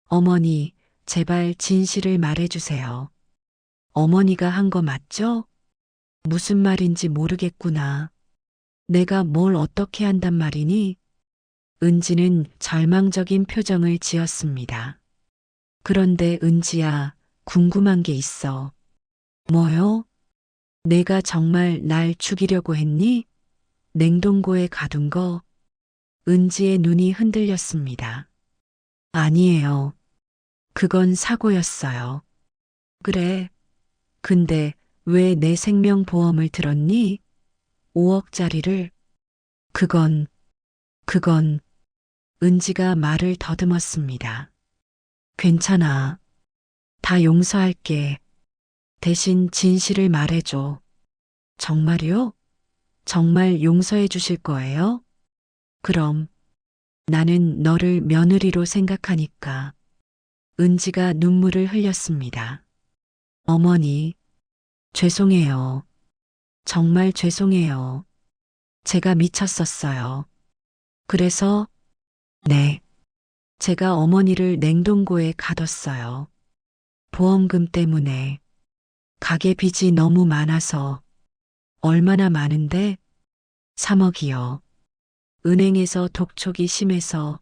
어머니, 제발 진실을 말해주세요. 어머니가 한 거 맞죠? 무슨 말인지 모르겠구나. 내가 뭘 어떻게 한단 말이니? 은지는 절망적인 표정을 지었습니다. 그런데 은지야, 궁금한 게 있어. 뭐요? 내가 정말 날 죽이려고 했니? 냉동고에 가둔 거? 은지의 눈이 흔들렸습니다. 아니에요. 그건 사고였어요. 그래. 근데 왜 내 생명보험을 들었니? 5억짜리를. 그건. 은지가 말을 더듬었습니다. 괜찮아. 다 용서할게. 대신 진실을 말해줘. 정말요? 정말 용서해 주실 거예요? 그럼 나는 너를 며느리로 생각하니까. 은지가 눈물을 흘렸습니다. 어머니, 죄송해요. 정말 죄송해요. 제가 미쳤었어요. 그래서, 네. 제가 어머니를 냉동고에 가뒀어요. 보험금 때문에. 가게 빚이 너무 많아서. 얼마나 많은데? 3억이요. 은행에서 독촉이 심해서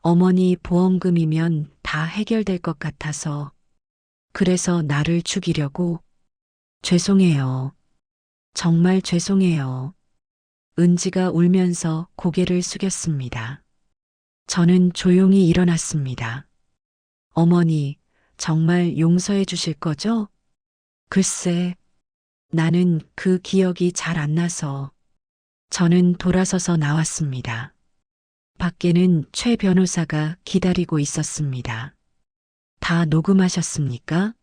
어머니 보험금이면 다 해결될 것 같아서. 그래서 나를 죽이려고. 죄송해요. 정말 죄송해요. 은지가 울면서 고개를 숙였습니다. 저는 조용히 일어났습니다. 어머니, 정말 용서해 주실 거죠? 글쎄, 나는 그 기억이 잘 안 나서. 저는 돌아서서 나왔습니다. 밖에는 최 변호사가 기다리고 있었습니다. 다 녹음하셨습니까?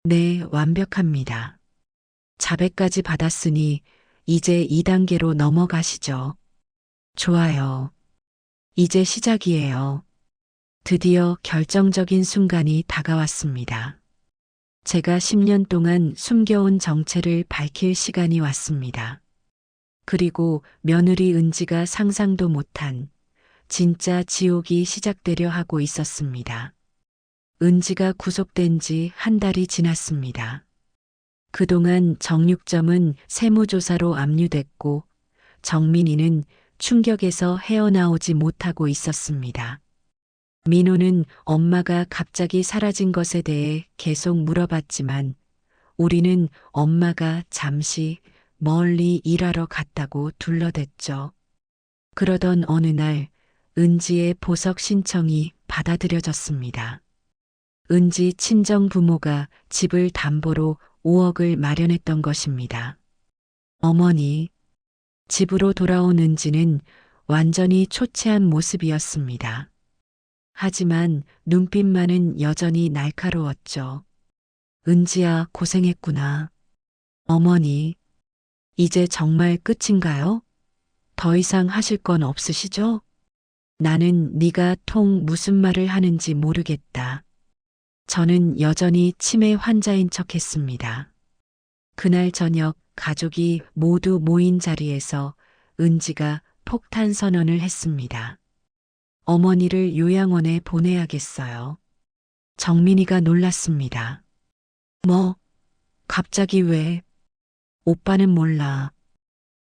네, 완벽합니다. 자백까지 받았으니 이제 2단계로 넘어가시죠. 좋아요. 이제 시작이에요. 드디어 결정적인 순간이 다가왔습니다. 제가 10년 동안 숨겨온 정체를 밝힐 시간이 왔습니다. 그리고 며느리 은지가 상상도 못한 진짜 지옥이 시작되려 하고 있었습니다. 은지가 구속된 지 한 달이 지났습니다. 그동안 정육점은 세무조사로 압류됐고 정민이는 충격에서 헤어나오지 못하고 있었습니다. 민호는 엄마가 갑자기 사라진 것에 대해 계속 물어봤지만 우리는 엄마가 잠시 멀리 일하러 갔다고 둘러댔죠. 그러던 어느 날 은지의 보석 신청이 받아들여졌습니다. 은지 친정 부모가 집을 담보로 5억을 마련했던 것입니다. 어머니, 집으로 돌아온 은지는 완전히 초췌한 모습이었습니다. 하지만 눈빛만은 여전히 날카로웠죠. 은지야, 고생했구나. 어머니, 이제 정말 끝인가요? 더 이상 하실 건 없으시죠? 나는 네가 무슨 말을 하는지 모르겠다. 저는 여전히 치매 환자인 척했습니다. 그날 저녁 가족이 모두 모인 자리에서 은지가 폭탄 선언을 했습니다. 어머니를 요양원에 보내야겠어요. 정민이가 놀랐습니다. 뭐? 갑자기 왜? 오빠는 몰라.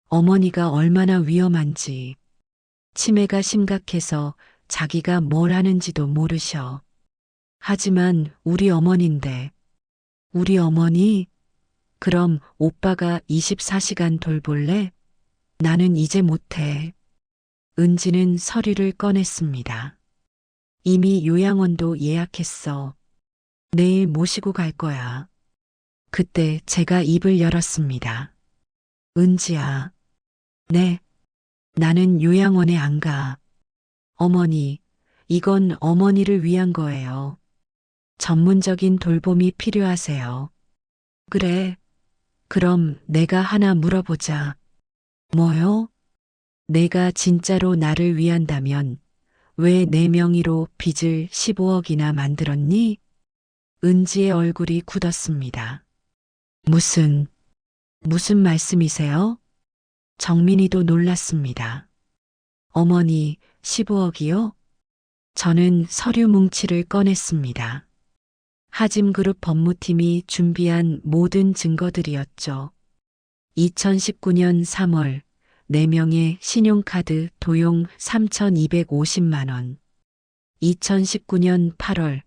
어머니가 얼마나 위험한지. 치매가 심각해서 자기가 뭘 하는지도 모르셔. 하지만 우리 어머니인데. 우리 어머니? 그럼 오빠가 24시간 돌볼래? 나는 이제 못해. 은지는 서류를 꺼냈습니다. 이미 요양원도 예약했어. 내일 모시고 갈 거야. 그때 제가 입을 열었습니다. 은지야. 네. 나는 요양원에 안 가. 어머니, 이건 어머니를 위한 거예요. 전문적인 돌봄이 필요하세요. 그래. 그럼 내가 하나 물어보자. 뭐요? 내가 진짜로 나를 위한다면 왜 내 명의로 빚을 15억이나 만들었니? 은지의 얼굴이 굳었습니다. 무슨 말씀이세요? 정민이도 놀랐습니다. 어머니, 15억이요? 저는 서류 뭉치를 꺼냈습니다. 하짐그룹 법무팀이 준비한 모든 증거들이었죠. 2019년 3월 4명의 신용카드 도용 3,250만 원. 2019년 8월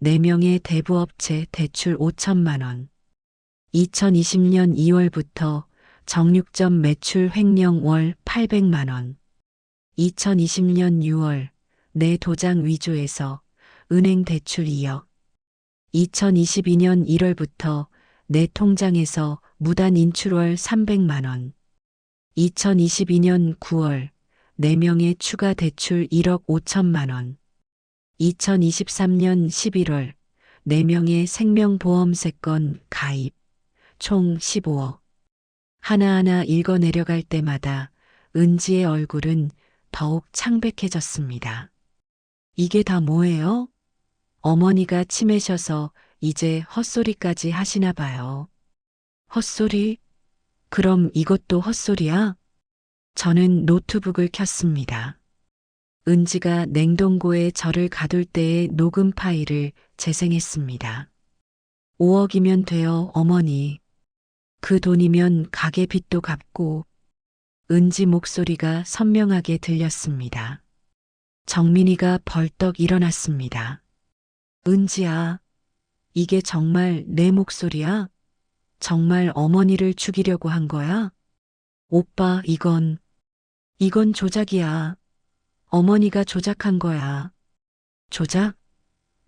4명의 대부업체 대출 5천만 원. 2020년 2월부터 정육점 매출 횡령 월 800만 원. 2020년 6월 내 도장 위조에서 은행 대출 2억. 2022년 1월부터 내 통장에서 무단 인출월 300만 원. 2022년 9월 4명의 추가 대출 1억 5천만 원. 2023년 11월 4명의 생명보험세 건 가입. 총 15억. 하나하나 읽어 내려갈 때마다 은지의 얼굴은 더욱 창백해졌습니다. 이게 다 뭐예요? 어머니가 치매셔서 이제 헛소리까지 하시나 봐요. 헛소리? 그럼 이것도 헛소리야? 저는 노트북을 켰습니다. 은지가 냉동고에 저를 가둘 때의 녹음 파일을 재생했습니다. 5억이면 돼요, 어머니. 그 돈이면 가게 빚도 갚고. 은지 목소리가 선명하게 들렸습니다. 정민이가 벌떡 일어났습니다. 은지야, 이게 정말 내 목소리야? 정말 어머니를 죽이려고 한 거야? 오빠, 이건 조작이야. 어머니가 조작한 거야. 조작?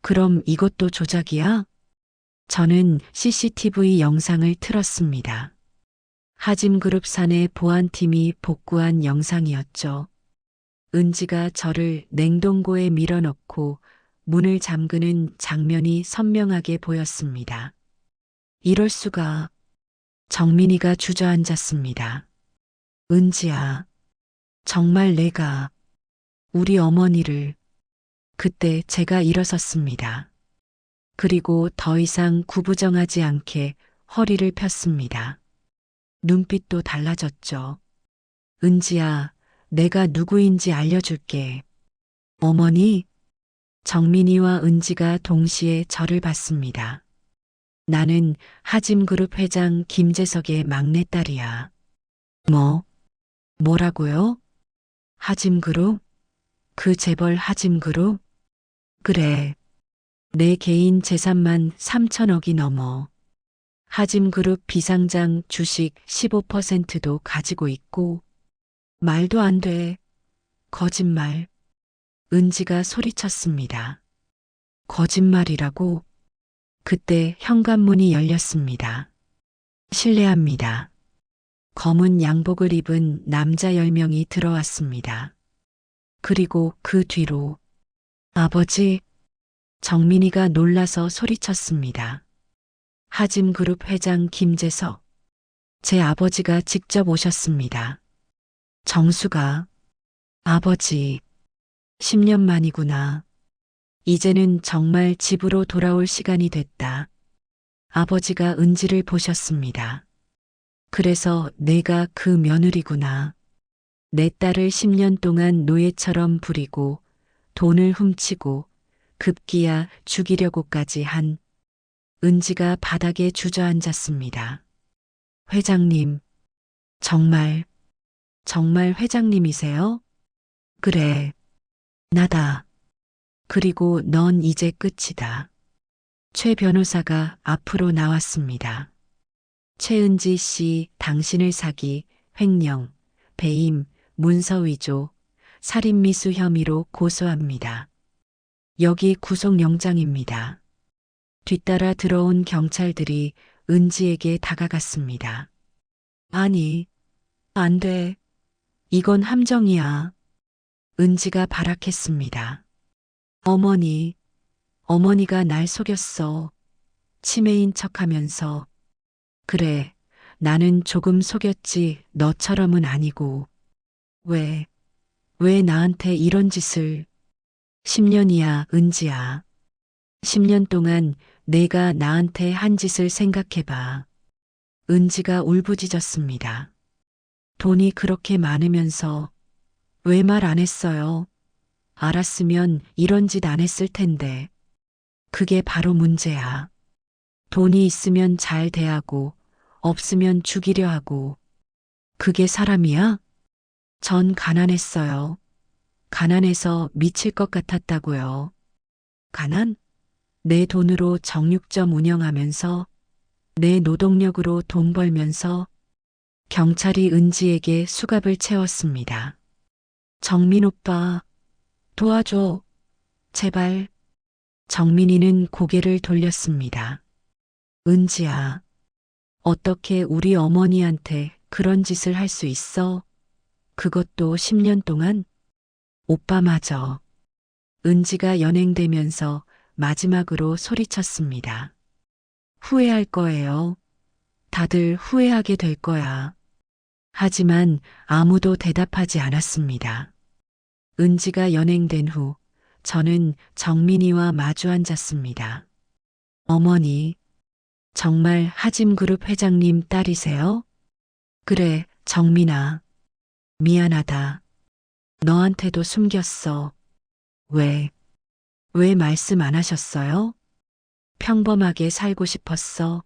그럼 이것도 조작이야? 저는 CCTV 영상을 틀었습니다. 하짐그룹 사내 보안팀이 복구한 영상이었죠. 은지가 저를 냉동고에 밀어넣고 문을 잠그는 장면이 선명하게 보였습니다. 이럴 수가. 정민이가 주저앉았습니다. 은지야, 정말 내가 우리 어머니를. 그때 제가 일어섰습니다. 그리고 더 이상 구부정하지 않게 허리를 폈습니다. 눈빛도 달라졌죠. 은지야, 내가 누구인지 알려줄게. 어머니? 정민이와 은지가 동시에 저를 봤습니다. 나는 하짐그룹 회장 김재석의 막내딸이야. 뭐라고요? 하짐그룹? 그 재벌 하짐그룹? 그래. 내 개인 재산만 3천억이 넘어. 하짐그룹 비상장 주식 15%도 가지고 있고. 말도 안 돼. 거짓말. 은지가 소리쳤습니다. 거짓말이라고? 그때 현관문이 열렸습니다. 실례합니다. 검은 양복을 입은 남자 10명이 들어왔습니다. 그리고 그 뒤로 아버지, 정민이가 놀라서 소리쳤습니다. 하짐그룹 회장 김재석, 제 아버지가 직접 오셨습니다. 정수가, 아버지, 10년 만이구나. 이제는 정말 집으로 돌아올 시간이 됐다. 아버지가 은지를 보셨습니다. 그래서 내가 그 며느리구나. 내 딸을 10년 동안 노예처럼 부리고 돈을 훔치고 급기야 죽이려고까지 한. 은지가 바닥에 주저앉았습니다. 회장님, 정말 회장님이세요? 그래, 나다. 그리고 넌 이제 끝이다. 최 변호사가 앞으로 나왔습니다. 최은지 씨, 당신을 사기, 횡령, 배임, 문서위조, 살인미수 혐의로 고소합니다. 여기 구속영장입니다. 뒤따라 들어온 경찰들이 은지에게 다가갔습니다. 아니, 안 돼. 이건 함정이야. 은지가 발악했습니다. 어머니가 날 속였어. 치매인 척하면서. 그래, 나는 조금 속였지 너처럼은 아니고. 왜 나한테 이런 짓을. 10년이야, 은지야. 10년 동안 내가 나한테 한 짓을 생각해봐. 은지가 울부짖었습니다. 돈이 그렇게 많으면서 왜 말 안 했어요? 알았으면 이런 짓 안 했을 텐데. 그게 바로 문제야. 돈이 있으면 잘 대하고 없으면 죽이려 하고. 그게 사람이야? 전 가난했어요. 가난해서 미칠 것 같았다고요. 가난? 내 돈으로 정육점 운영하면서 내 노동력으로 돈 벌면서. 경찰이 은지에게 수갑을 채웠습니다. 정민 오빠, 도와줘. 제발. 정민이는 고개를 돌렸습니다. 은지야, 어떻게 우리 어머니한테 그런 짓을 할 수 있어? 그것도 10년 동안? 오빠마저. 은지가 연행되면서 마지막으로 소리쳤습니다. 후회할 거예요. 다들 후회하게 될 거야. 하지만 아무도 대답하지 않았습니다. 은지가 연행된 후 저는 정민이와 마주 앉았습니다. 어머니, 정말 하짐그룹 회장님 딸이세요? 그래, 정민아. 미안하다. 너한테도 숨겼어. 왜 말씀 안 하셨어요? 평범하게 살고 싶었어.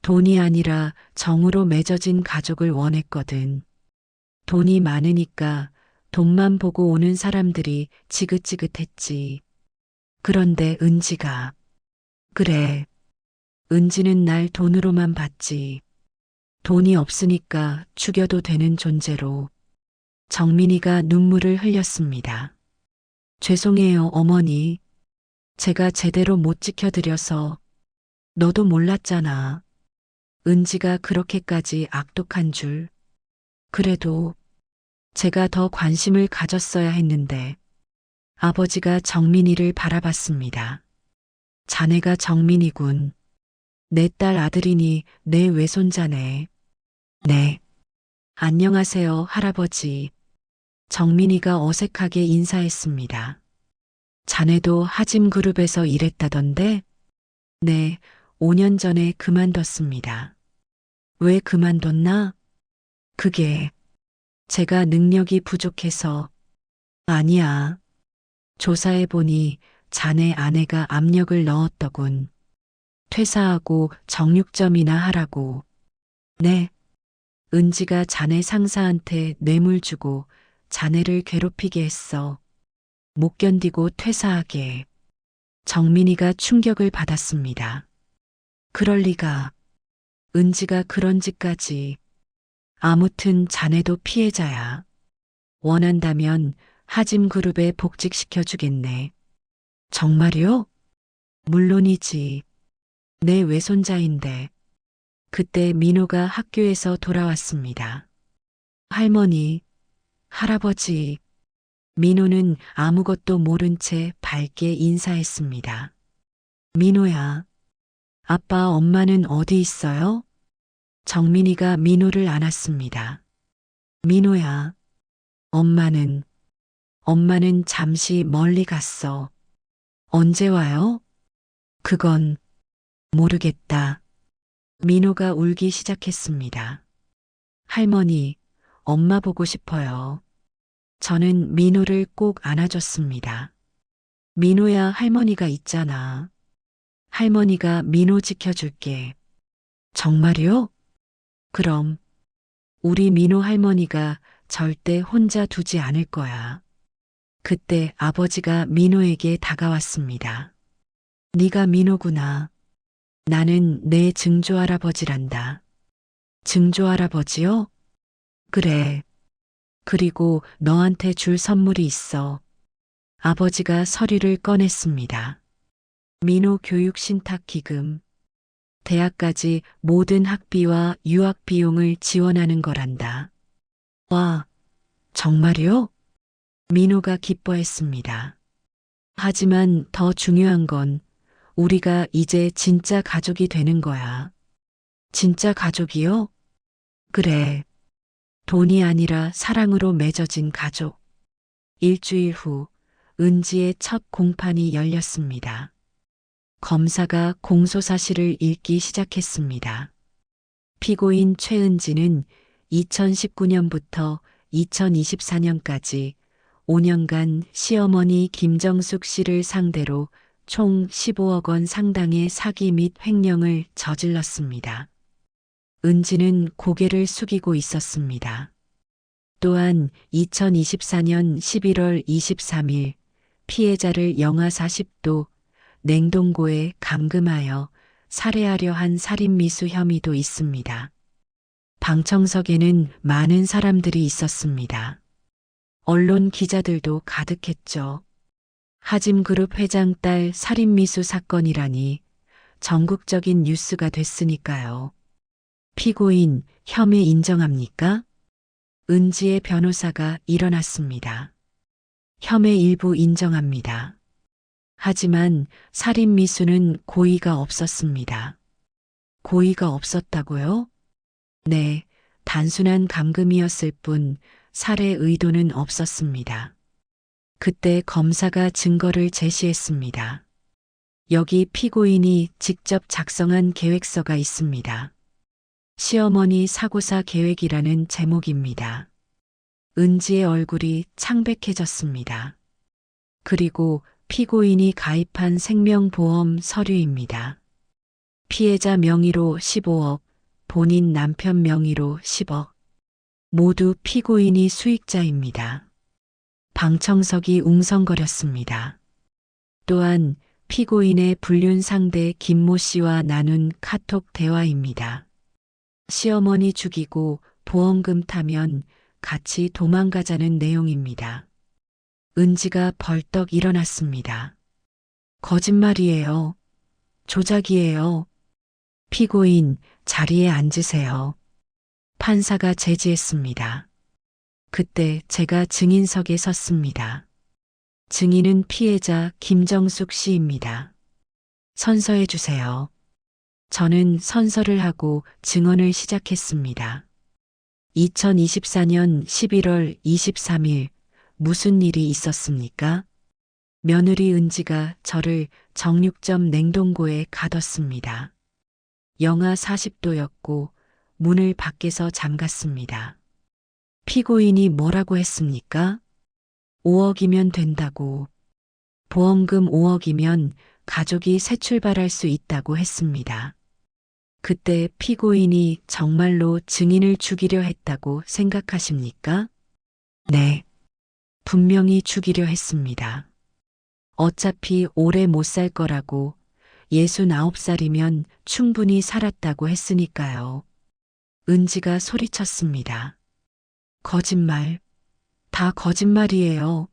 돈이 아니라 정으로 맺어진 가족을 원했거든. 돈이 많으니까 돈만 보고 오는 사람들이 지긋지긋했지. 그런데 은지가. 그래. 은지는 날 돈으로만 봤지. 돈이 없으니까 죽여도 되는 존재로. 정민이가 눈물을 흘렸습니다. 죄송해요, 어머니. 제가 제대로 못 지켜드려서. 너도 몰랐잖아. 은지가 그렇게까지 악독한 줄. 그래도 제가 더 관심을 가졌어야 했는데. 아버지가 정민이를 바라봤습니다. 자네가 정민이군. 내 딸 아들이니 내 외손자네. 네. 안녕하세요, 할아버지. 정민이가 어색하게 인사했습니다. 자네도 하짐그룹에서 일했다던데? 네, 5년 전에 그만뒀습니다. 왜 그만뒀나? 그게 제가 능력이 부족해서. 아니야. 조사해보니 자네 아내가 압력을 넣었더군. 퇴사하고 정육점이나 하라고. 네. 은지가 자네 상사한테 뇌물 주고 자네를 괴롭히게 했어. 못 견디고 퇴사하게. 정민이가 충격을 받았습니다. 그럴 리가. 은지가 그런 짓까지. 아무튼 자네도 피해자야. 원한다면 하짐그룹에 복직시켜 주겠네. 정말요? 물론이지. 내 외손자인데. 그때 민호가 학교에서 돌아왔습니다. 할머니, 할아버지. 민호는 아무것도 모른 채 밝게 인사했습니다. 민호야, 아빠 엄마는 어디 있어요? 정민이가 민호를 안았습니다. 민호야, 엄마는 잠시 멀리 갔어. 언제 와요? 그건 모르겠다. 민호가 울기 시작했습니다. 할머니, 엄마 보고 싶어요. 저는 민호를 꼭 안아줬습니다. 민호야, 할머니가 있잖아. 할머니가 민호 지켜줄게. 정말요? 그럼 우리 민호 할머니가 절대 혼자 두지 않을 거야. 그때 아버지가 민호에게 다가왔습니다. 네가 민호구나. 나는 내 증조할아버지란다. 증조할아버지요? 그래. 그리고 너한테 줄 선물이 있어. 아버지가 서류를 꺼냈습니다. 민호 교육신탁기금. 대학까지 모든 학비와 유학 비용을 지원하는 거란다. 와, 정말요? 민호가 기뻐했습니다. 하지만 더 중요한 건 우리가 이제 진짜 가족이 되는 거야. 진짜 가족이요? 그래. 돈이 아니라 사랑으로 맺어진 가족. 일주일 후 은지의 첫 공판이 열렸습니다. 검사가 공소사실을 읽기 시작했습니다. 피고인 최은지는 2019년부터 2024년까지 5년간 시어머니 김정숙 씨를 상대로 총 15억 원 상당의 사기 및 횡령을 저질렀습니다. 은지는 고개를 숙이고 있었습니다. 또한 2024년 11월 23일 피해자를 영하 40도 냉동고에 감금하여 살해하려 한 살인미수 혐의도 있습니다. 방청석에는 많은 사람들이 있었습니다. 언론 기자들도 가득했죠. 하짐그룹 회장 딸 살인미수 사건이라니 전국적인 뉴스가 됐으니까요. 피고인 혐의 인정합니까? 은지의 변호사가 일어났습니다. 혐의 일부 인정합니다. 하지만 살인미수는 고의가 없었습니다. 고의가 없었다고요? 네, 단순한 감금이었을 뿐 살해 의도는 없었습니다. 그때 검사가 증거를 제시했습니다. 여기 피고인이 직접 작성한 계획서가 있습니다. 시어머니 사고사 계획이라는 제목입니다. 은지의 얼굴이 창백해졌습니다. 그리고 피고인이 가입한 생명보험 서류입니다. 피해자 명의로 15억, 본인 남편 명의로 10억. 모두 피고인이 수익자입니다. 방청석이 웅성거렸습니다. 또한 피고인의 불륜 상대 김모 씨와 나눈 카톡 대화입니다. 시어머니 죽이고 보험금 타면 같이 도망가자는 내용입니다. 은지가 벌떡 일어났습니다. 거짓말이에요. 조작이에요. 피고인 자리에 앉으세요. 판사가 제지했습니다. 그때 제가 증인석에 섰습니다. 증인은 피해자 김정숙 씨입니다. 선서해 주세요. 저는 선서를 하고 증언을 시작했습니다. 2024년 11월 23일 무슨 일이 있었습니까? 며느리 은지가 저를 정육점 냉동고에 가뒀습니다. 영하 40도였고 문을 밖에서 잠갔습니다. 피고인이 뭐라고 했습니까? 5억이면 된다고. 보험금 5억이면 가족이 새 출발할 수 있다고 했습니다. 그때 피고인이 정말로 증인을 죽이려 했다고 생각하십니까? 네. 분명히 죽이려 했습니다. 어차피 오래 못 살 거라고 69살이면 충분히 살았다고 했으니까요. 은지가 소리쳤습니다. 거짓말. 다 거짓말이에요.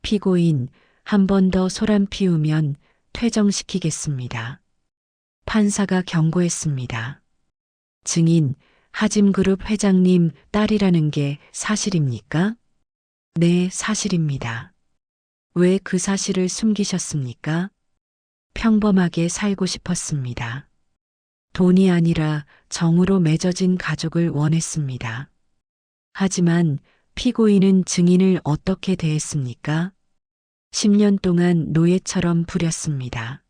피고인, 한 번 더 소란 피우면 퇴정시키겠습니다. 판사가 경고했습니다. 증인, 하짐그룹 회장님 딸이라는 게 사실입니까? 네, 사실입니다. 왜 그 사실을 숨기셨습니까? 평범하게 살고 싶었습니다. 돈이 아니라 정으로 맺어진 가족을 원했습니다. 하지만 피고인은 증인을 어떻게 대했습니까? 10년 동안 노예처럼 부렸습니다.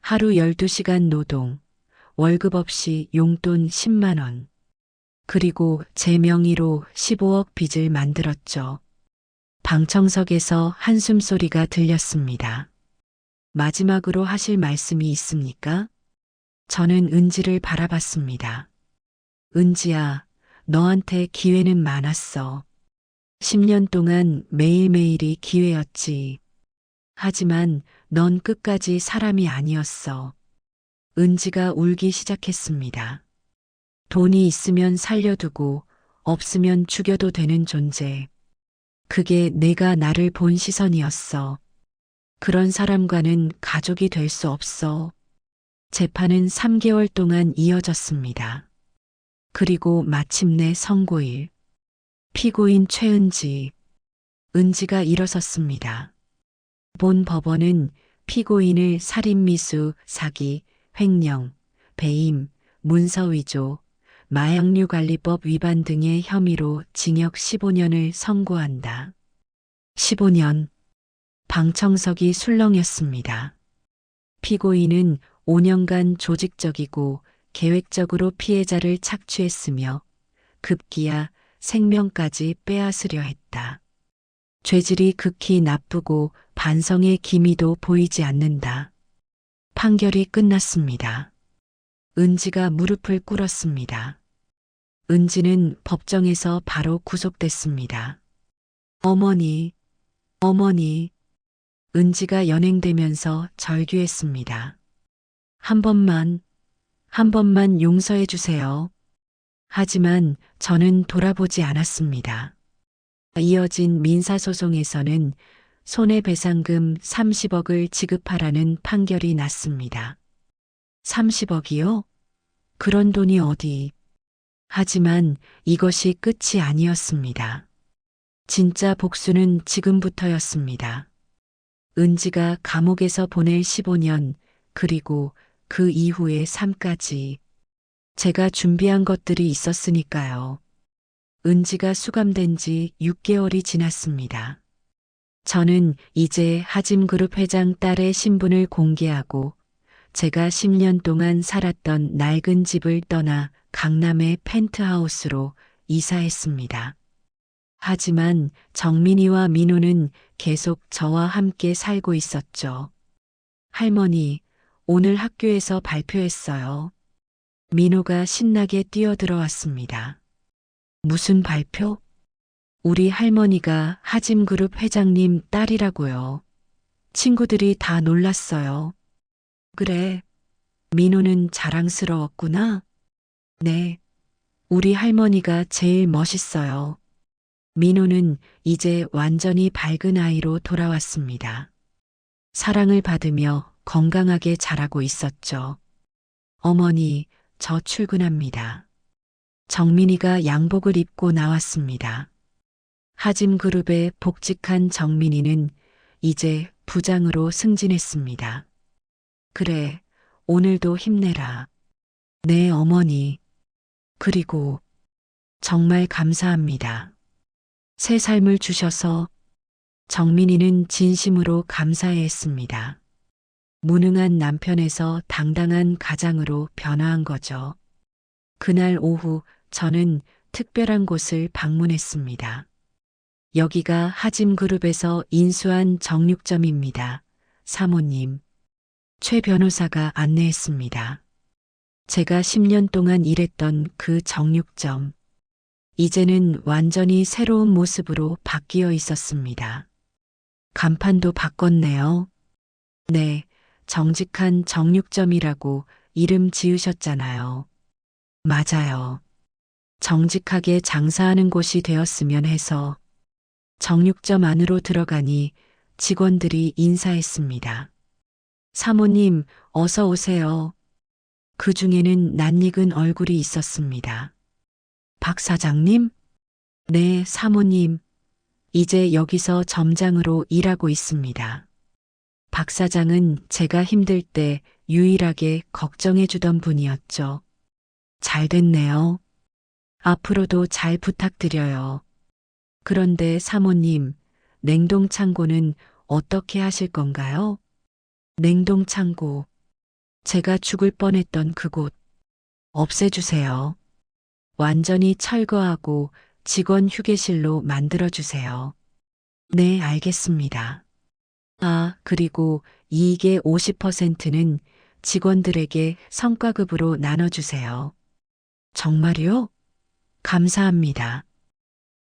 하루 12시간 노동, 월급 없이 용돈 10만 원. 그리고 제 명의로 15억 빚을 만들었죠. 방청석에서 한숨소리가 들렸습니다. 마지막으로 하실 말씀이 있습니까? 저는 은지를 바라봤습니다. 은지야, 너한테 기회는 많았어. 10년 동안 매일매일이 기회였지. 하지만 넌 끝까지 사람이 아니었어. 은지가 울기 시작했습니다. 돈이 있으면 살려두고 없으면 죽여도 되는 존재. 그게 내가 나를 본 시선이었어. 그런 사람과는 가족이 될 수 없어. 재판은 3개월 동안 이어졌습니다. 그리고 마침내 선고일. 피고인 최은지. 은지가 일어섰습니다. 본 법원은 피고인을 살인미수, 사기, 횡령, 배임, 문서위조, 마약류관리법 위반 등의 혐의로 징역 15년을 선고한다. 15년. 방청석이 술렁였습니다. 피고인은 5년간 조직적이고 계획적으로 피해자를 착취했으며 급기야 생명까지 빼앗으려 했다. 죄질이 극히 나쁘고 반성의 기미도 보이지 않는다. 판결이 끝났습니다. 은지가 무릎을 꿇었습니다. 은지는 법정에서 바로 구속됐습니다. 어머니, 어머니. 은지가 연행되면서 절규했습니다. 한 번만 용서해 주세요. 하지만 저는 돌아보지 않았습니다. 이어진 민사소송에서는 손해배상금 30억을 지급하라는 판결이 났습니다. 30억이요? 그런 돈이 어디? 하지만 이것이 끝이 아니었습니다. 진짜 복수는 지금부터였습니다. 은지가 감옥에서 보낼 15년, 그리고 그 이후의 삶까지 제가 준비한 것들이 있었으니까요. 은지가 수감된 지 6개월이 지났습니다. 저는 이제 하짐그룹 회장 딸의 신분을 공개하고 제가 10년 동안 살았던 낡은 집을 떠나 강남의 펜트하우스로 이사했습니다. 하지만 정민이와 민호는 계속 저와 함께 살고 있었죠. 할머니, 오늘 학교에서 발표했어요. 민호가 신나게 뛰어들어왔습니다. 무슨 발표? 우리 할머니가 하짐그룹 회장님 딸이라고요. 친구들이 다 놀랐어요. 그래, 민호는 자랑스러웠구나. 네, 우리 할머니가 제일 멋있어요. 민호는 이제 완전히 밝은 아이로 돌아왔습니다. 사랑을 받으며 건강하게 자라고 있었죠. 어머니, 저 출근합니다. 정민이가 양복을 입고 나왔습니다. 하짐그룹에 복직한 정민이는 이제 부장으로 승진했습니다. 그래, 오늘도 힘내라. 네, 어머니. 그리고 정말 감사합니다. 새 삶을 주셔서. 정민이는 진심으로 감사해했습니다. 무능한 남편에서 당당한 가장으로 변화한 거죠. 그날 오후 저는 특별한 곳을 방문했습니다. 여기가 하짐그룹에서 인수한 정육점입니다. 사모님. 최 변호사가 안내했습니다. 제가 10년 동안 일했던 그 정육점. 이제는 완전히 새로운 모습으로 바뀌어 있었습니다. 간판도 바꿨네요. 네, 정직한 정육점이라고 이름 지으셨잖아요. 맞아요. 정직하게 장사하는 곳이 되었으면 해서 정육점 안으로 들어가니 직원들이 인사했습니다. 사모님, 어서 오세요. 그 중에는 낯익은 얼굴이 있었습니다. 박 사장님? 네, 사모님. 이제 여기서 점장으로 일하고 있습니다. 박 사장은 제가 힘들 때 유일하게 걱정해 주던 분이었죠. 잘 됐네요. 앞으로도 잘 부탁드려요. 그런데 사모님, 냉동창고는 어떻게 하실 건가요? 냉동창고. 제가 죽을 뻔했던 그곳. 없애주세요. 완전히 철거하고 직원 휴게실로 만들어주세요. 네, 알겠습니다. 아, 그리고 이익의 50%는 직원들에게 성과급으로 나눠주세요. 정말요? 감사합니다.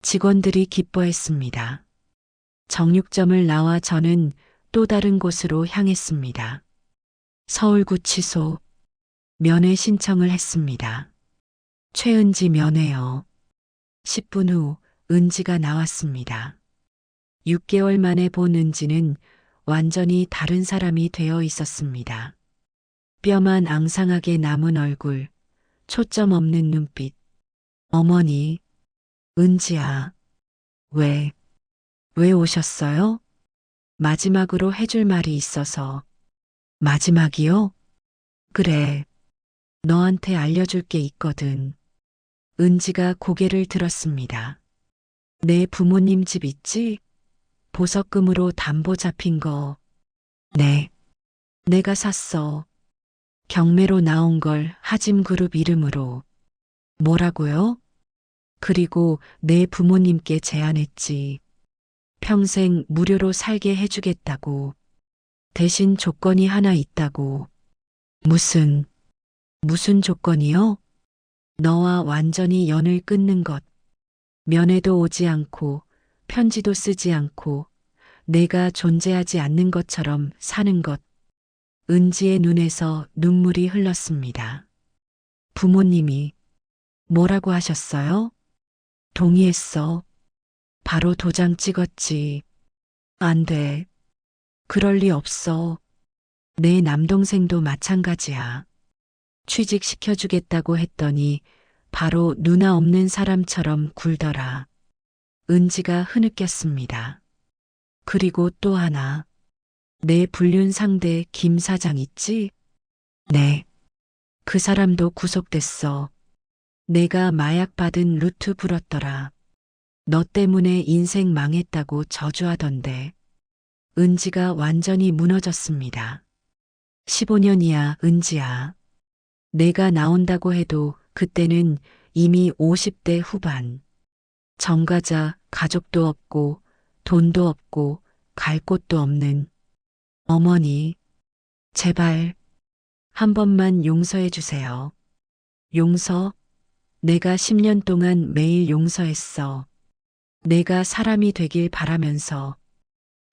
직원들이 기뻐했습니다. 정육점을 나와 저는 또 다른 곳으로 향했습니다. 서울구치소. 면회 신청을 했습니다. 최은지 면회요. 10분 후 은지가 나왔습니다. 6개월 만에 본 은지는 완전히 다른 사람이 되어 있었습니다. 뼈만 앙상하게 남은 얼굴, 초점 없는 눈빛. 어머니, 은지야, 왜 오셨어요? 마지막으로 해줄 말이 있어서. 마지막이요? 그래, 너한테 알려줄 게 있거든. 은지가 고개를 들었습니다. 내 부모님 집 있지? 보석금으로 담보 잡힌 거. 네, 내가 샀어. 경매로 나온 걸 하짐그룹 이름으로. 뭐라고요? 그리고 내 부모님께 제안했지. 평생 무료로 살게 해주겠다고. 대신 조건이 하나 있다고. 무슨 조건이요? 너와 완전히 연을 끊는 것. 면회도 오지 않고 편지도 쓰지 않고 내가 존재하지 않는 것처럼 사는 것. 은지의 눈에서 눈물이 흘렀습니다. 부모님이 뭐라고 하셨어요? 동의했어. 바로 도장 찍었지. 안 돼. 그럴 리 없어. 내 남동생도 마찬가지야. 취직시켜주겠다고 했더니 바로 누나 없는 사람처럼 굴더라. 은지가 흐느꼈습니다. 그리고 또 하나. 내 불륜 상대 김 사장 있지? 네. 그 사람도 구속됐어. 내가 마약 받은 루트 불었더라. 너 때문에 인생 망했다고 저주하던데. 은지가 완전히 무너졌습니다. 15년이야, 은지야. 내가 나온다고 해도 그때는 이미 50대 후반. 정과자, 가족도 없고, 돈도 없고, 갈 곳도 없는. 어머니, 제발, 한 번만 용서해 주세요. 용서? 내가 10년 동안 매일 용서했어. 내가 사람이 되길 바라면서.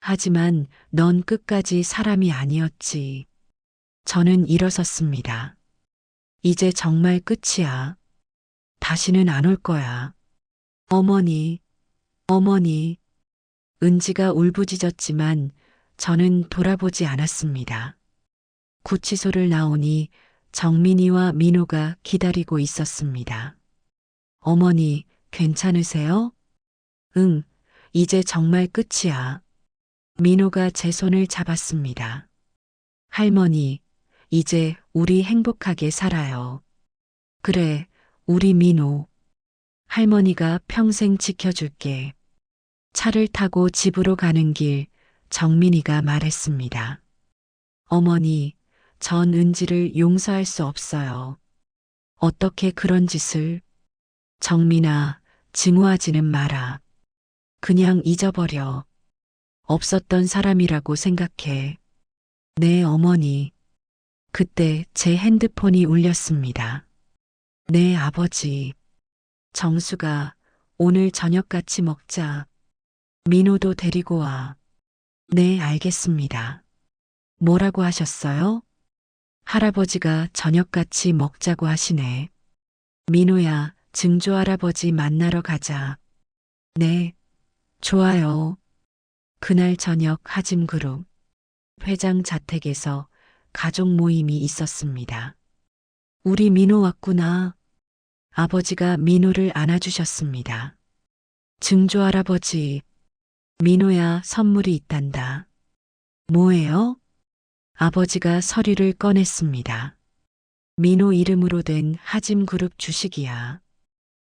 하지만 넌 끝까지 사람이 아니었지. 저는 일어섰습니다. 이제 정말 끝이야. 다시는 안 올 거야. 어머니, 어머니. 은지가 울부짖었지만 저는 돌아보지 않았습니다. 구치소를 나오니 정민이와 민호가 기다리고 있었습니다. 어머니, 괜찮으세요? 응, 이제 정말 끝이야. 민호가 제 손을 잡았습니다. 할머니, 이제 우리 행복하게 살아요. 그래, 우리 민호. 할머니가 평생 지켜줄게. 차를 타고 집으로 가는 길, 정민이가 말했습니다. 어머니, 전 은지를 용서할 수 없어요. 어떻게 그런 짓을? 정민아, 증오하지는 마라. 그냥 잊어버려. 없었던 사람이라고 생각해. 네, 어머니. 그때 제 핸드폰이 울렸습니다. 네, 아버지. 정수가 오늘 저녁 같이 먹자. 민호도 데리고 와. 네, 알겠습니다. 뭐라고 하셨어요? 할아버지가 저녁같이 먹자고 하시네. 민호야, 증조 할아버지 만나러 가자. 네, 좋아요. 그날 저녁 하짐그룹 회장 자택에서 가족 모임이 있었습니다. 우리 민호 왔구나. 아버지가 민호를 안아주셨습니다. 증조 할아버지, 민호야 선물이 있단다. 뭐예요? 아버지가 서류를 꺼냈습니다. 민호 이름으로 된 하짐그룹 주식이야.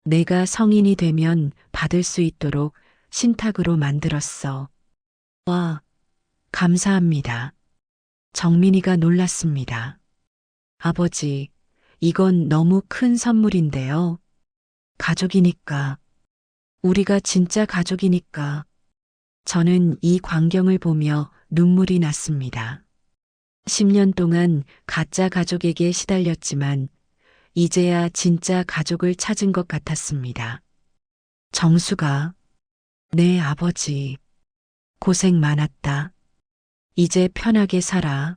내가 성인이 되면 받을 수 있도록 신탁으로 만들었어. 와, 감사합니다. 정민이가 놀랐습니다. 아버지, 이건 너무 큰 선물인데요. 가족이니까. 우리가 진짜 가족이니까. 저는 이 광경을 보며 눈물이 났습니다. 10년 동안 가짜 가족에게 시달렸지만 이제야 진짜 가족을 찾은 것 같았습니다. 정수가, 네 아버지, 고생 많았다. 이제 편하게 살아.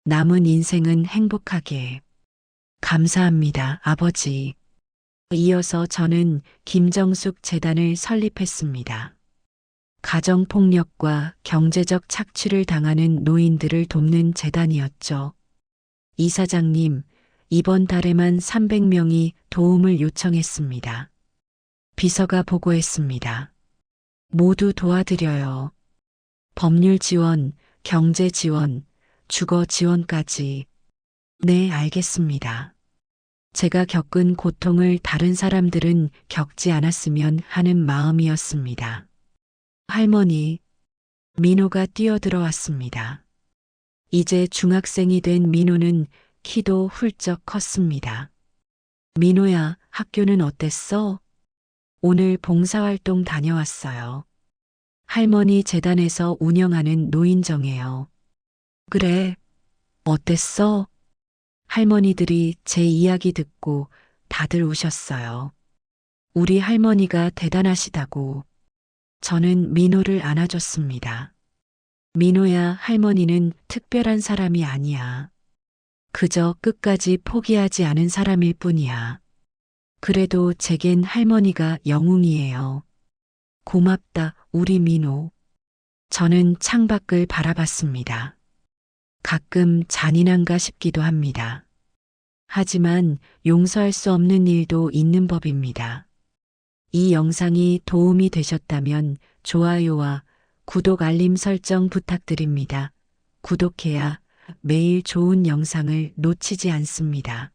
남은 인생은 행복하게. 감사합니다, 아버지. 이어서 저는 김정숙 재단을 설립했습니다. 가정폭력과 경제적 착취를 당하는 노인들을 돕는 재단이었죠. 이사장님, 이번 달에만 300명이 도움을 요청했습니다. 비서가 보고했습니다. 모두 도와드려요. 법률 지원, 경제 지원, 주거 지원까지. 네, 알겠습니다. 제가 겪은 고통을 다른 사람들은 겪지 않았으면 하는 마음이었습니다. 할머니, 민호가 뛰어들어왔습니다. 이제 중학생이 된 민호는 키도 훌쩍 컸습니다. 민호야, 학교는 어땠어? 오늘 봉사활동 다녀왔어요. 할머니 재단에서 운영하는 노인정이에요. 그래, 어땠어? 할머니들이 제 이야기 듣고 다들 우셨어요. 우리 할머니가 대단하시다고. 저는 민호를 안아줬습니다. 민호야, 할머니는 특별한 사람이 아니야. 그저 끝까지 포기하지 않은 사람일 뿐이야. 그래도 제겐 할머니가 영웅이에요. 고맙다, 우리 민호. 저는 창밖을 바라봤습니다. 가끔 잔인한가 싶기도 합니다. 하지만 용서할 수 없는 일도 있는 법입니다. 이 영상이 도움이 되셨다면 좋아요와 구독 알림 설정 부탁드립니다. 구독해야 매일 좋은 영상을 놓치지 않습니다.